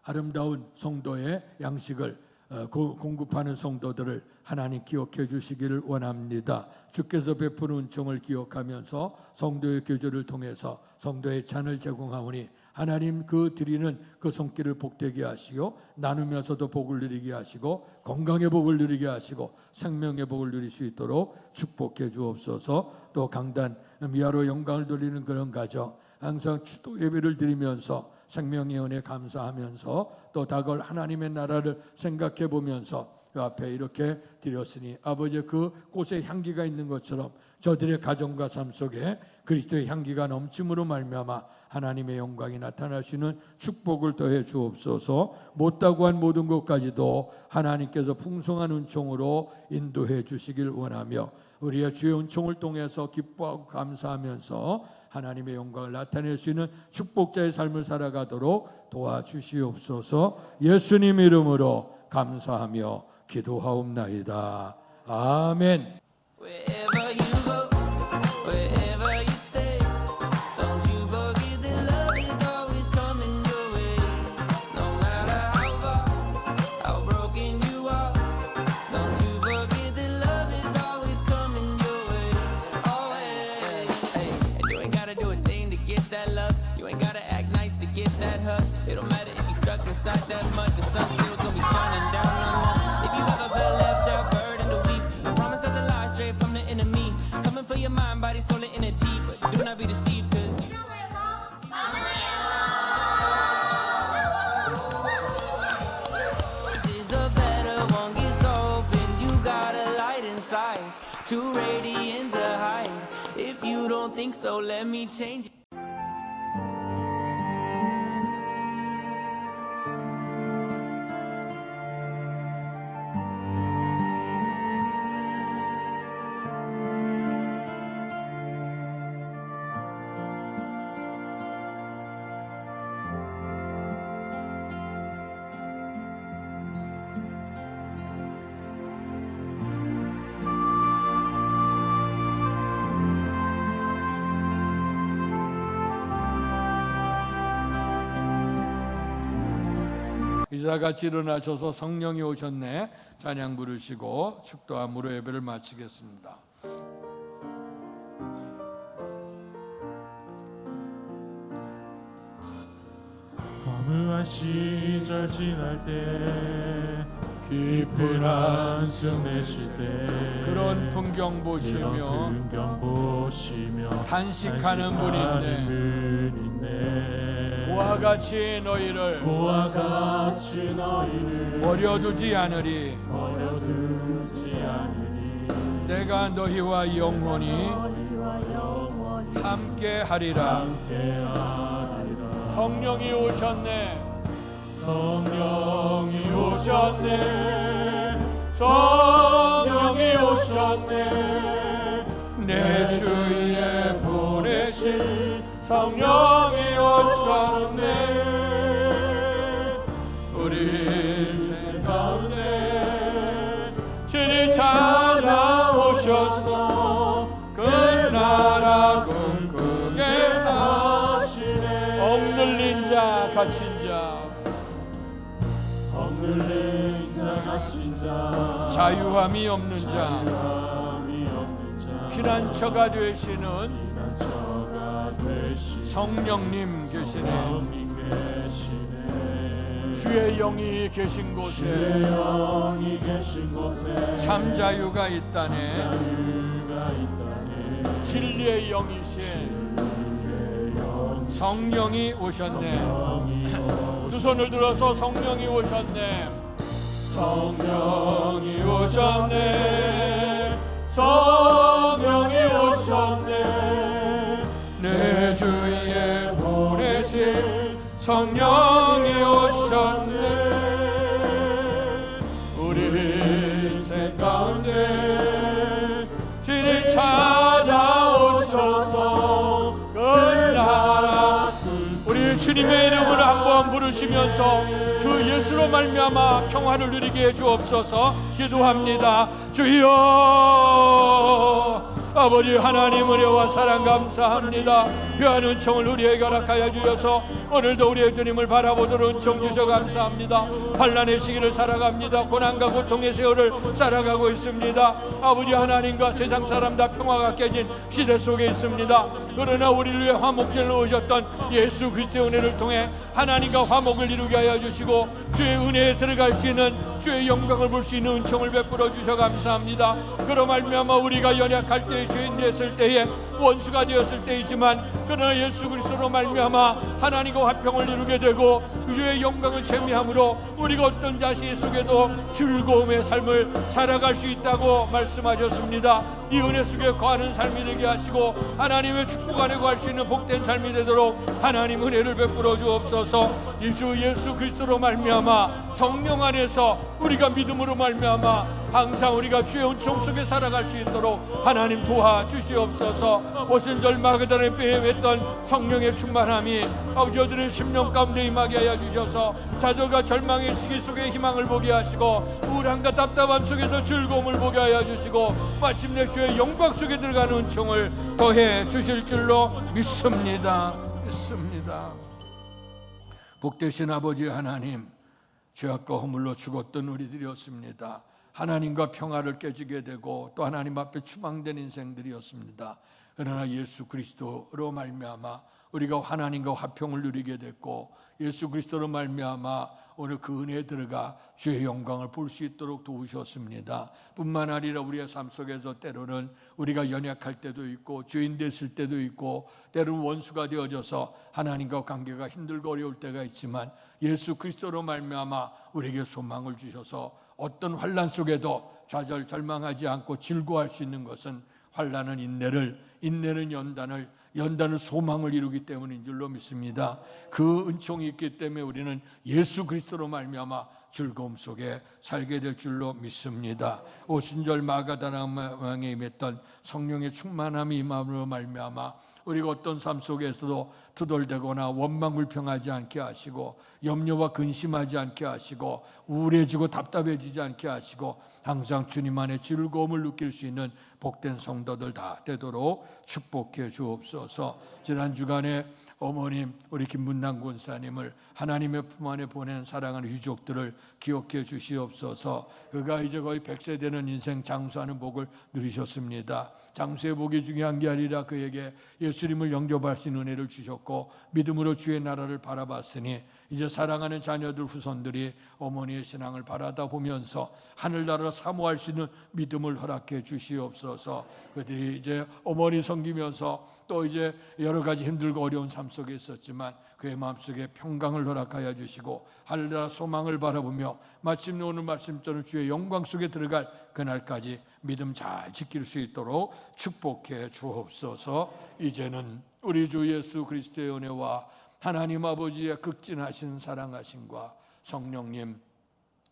아름다운 성도의 양식을 공급하는 성도들을 하나님 기억해 주시기를 원합니다. 주께서 베푸는 은총을 기억하면서 성도의 교제를 통해서 성도의 잔을 제공하오니 하나님 그 드리는 그 손길을 복되게 하시고 나누면서도 복을 누리게 하시고 건강의 복을 누리게 하시고 생명의 복을 누릴 수 있도록 축복해 주옵소서. 또 강단 미아로 영광을 돌리는 그런 가정 항상 추도 예배를 드리면서 생명의 은혜 감사하면서 또 다가올 하나님의 나라를 생각해 보면서 그 앞에 이렇게 드렸으니 아버지 그 꽃에 향기가 있는 것처럼 저들의 가정과 삶 속에 그리스도의 향기가 넘침으로 말미암아 하나님의 영광이 나타나시는 축복을 더해 주옵소서. 못다고 한 모든 것까지도 하나님께서 풍성한 은총으로 인도해 주시길 원하며 우리의 주의 은총을 통해서 기뻐하고 감사하면서 하나님의 영광을 나타낼 수 있는 축복자의 삶을 살아가도록 도와주시옵소서. 예수님 이름으로 감사하며 기도하옵나이다. 아멘. Wherever you go, wherever you stay, don't you forget that love is always coming your way. No matter how far, how broken you are, don't you forget that love is always coming your way. Always. And you ain't gotta do a thing to get that love. You ain't gotta act nice to get that hug. It don't matter if you stuck inside that mud. The sun's still gonna be shining down on us. If you ever felt left out, burdened or weak, I promise not to lie straight from the enemy. Coming for your mind, body, soul, and energy. But do not be deceived, cause you is a better one gets open. You got a light inside, too radiant to hide. If you don't think so, let me change it. 이자 같이 일어나셔서 성령이 오셨네 찬양 부르시고 축도와 무료 예배를 마치겠습니다. 허무한 시절 지날 때 깊은 한숨 내쉴 때 그런 풍경 보시며 풍경 보시며 단식하는 분이 있네. 그와 같이 너희를 버려두지 않으리. 내가 너희와 영원히 함께 하리라. 성령이 오셨네. 성령이 오셨네. 성령이 오셨네. 내 주위에 보내실 성령이 오셨네. 우리 생 가운데 주님 찾아오셔서 그 나라 꿈꾸게 하시네. 억눌린 자 갇힌 자 갇힌 자 자유함이 없는 자 피난처가 되시는 성령님 계시네. 주의 영이 계신 곳에 참 자유가 있다네. 진리의 영이신 성령이 오셨네. 두 손을 들어서 성령이 오셨네. 성령이 오셨네. 성령이 오셨네. 내 주위에 보내실 성령이 오셨네. 우리 인생 가운데 주님 찾아오셔서 그 나라 우리 주님의 이름을 한번 부르시면서 주 예수로 말미암아 평화를 누리게 해 주옵소서. 기도합니다. 주여 아버지 하나님 은혜와 사랑 감사합니다. 귀한 은총을 우리에게 허락하여 주셔서 오늘도 우리의 주님을 바라보도록 은총 주셔 감사합니다. 환난의 시기를 살아갑니다. 고난과 고통의 세월을 살아가고 있습니다. 아버지 하나님과 세상 사람 다 평화가 깨진 시대 속에 있습니다. 그러나 우리를 위해 화목제를 놓으셨던 예수 그리스도의 은혜를 통해 하나님과 화목을 이루게 하여 주시고 주의 은혜에 들어갈 수 있는 주의 영광을 볼 수 있는 은총을 베풀어 주셔 감사합니다. 그로 말미암아 우리가 연약할 때에 죄인 됐을 때에 원수가 되었을 때이지만 그러나 예수 그리스도로 말미암아 하나님과 화평을 이루게 되고 주의 영광을 체미함으로 우리가 어떤 자식 속에도 즐거움의 삶을 살아갈 수 있다고 말씀하셨습니다. 이 은혜 속에 거하는 삶이 되게 하시고 하나님의 축복 안에 거할 수 있는 복된 삶이 되도록 하나님 은혜를 베풀어 주옵소서. 이주 예수 그리스도로 말미암아 성령 안에서 우리가 믿음으로 말미암아 항상 우리가 주의 은총 속에 살아갈 수 있도록 하나님 도와주시옵소서. 오순절 마그다라의 뼈에 맸던 성령의 충만함이 아버지 저들의 심령 가운데 임하게 하여 주셔서 좌절과 절망의 시기 속에 희망을 보게 하시고 우울함과 답답함 속에서 즐거움을 보게 하여 주시고 마침내 주의 영광 속에 들어가는 은총을 더해 주실 줄로 믿습니다. 복되신 아버지 하나님, 죄악과 허물로 죽었던 우리들이었습니다. 하나님과 평화를 깨지게 되고 또 하나님 앞에 추방된 인생들이었습니다. 그러나 예수 그리스도로 말미암아 우리가 하나님과 화평을 누리게 됐고 예수 그리스도로 말미암아 오늘 그 은혜에 들어가 주의 영광을 볼 수 있도록 도우셨습니다. 뿐만 아니라 우리의 삶 속에서 때로는 우리가 연약할 때도 있고 죄인 됐을 때도 있고 때로는 원수가 되어져서 하나님과 관계가 힘들고 어려울 때가 있지만 예수 그리스도로 말미암아 우리에게 소망을 주셔서 어떤 환난 속에도 좌절 절망하지 않고 즐거워할 수 있는 것은 환난은 인내는 연단은 소망을 이루기 때문인 줄로 믿습니다. 그 은총이 있기 때문에 우리는 예수 그리스도로 말미암아 즐거움 속에 살게 될 줄로 믿습니다. 오순절 마가다나강에 임했던 성령의 충만함이 임함으로 말미암아 우리가 어떤 삶 속에서도 투덜대거나 원망불평하지 않게 하시고 염려와 근심하지 않게 하시고 우울해지고 답답해지지 않게 하시고 항상 주님 안에 즐거움을 느낄 수 있는 복된 성도들 다 되도록 축복해 주옵소서. 지난 주간에 어머님 우리 김문남 권사님을 하나님의 품 안에 보낸 사랑하는 유족들을 기억해 주시옵소서. 그가 이제 거의 100세 되는 인생 장수하는 복을 누리셨습니다. 장수의 복이 중요한 게 아니라 그에게 예수님을 영접할 수 있는 은혜를 주셨고 믿음으로 주의 나라를 바라봤으니 이제 사랑하는 자녀들 후손들이 어머니의 신앙을 바라다 보면서 하늘나라를 사모할 수 있는 믿음을 허락해 주시옵소서. 그들이 이제 어머니 섬기면서 또 이제 여러 가지 힘들고 어려운 삶 속에 있었지만 그의 마음속에 평강을 허락하여 주시고 하늘나라 소망을 바라보며 마침내 오늘 말씀처럼 주의 영광 속에 들어갈 그날까지 믿음 잘 지킬 수 있도록 축복해 주옵소서. 이제는 우리 주 예수 그리스도의 은혜와 하나님 아버지의 극진하신 사랑하심과 성령님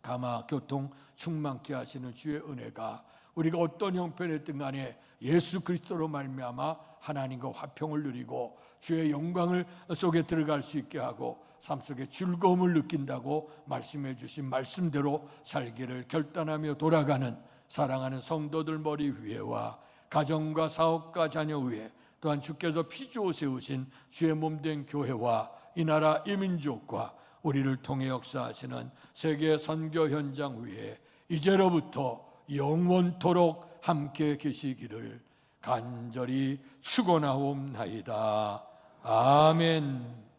감화 교통 충만케 하시는 주의 은혜가 우리가 어떤 형편에 있든 간에 예수 그리스도로 말미암아 하나님과 화평을 누리고 주의 영광을 속에 들어갈 수 있게 하고 삶 속에 즐거움을 느낀다고 말씀해 주신 말씀대로 살기를 결단하며 돌아가는 사랑하는 성도들 머리 위에와 가정과 사업과 자녀 위에 또한 주께서 피주어 세우신 주의 몸된 교회와 이 나라 이 민족과 우리를 통해 역사하시는 세계 선교 현장 위에 이제로부터 영원토록 함께 계시기를 간절히 축원하옵나이다. 아멘.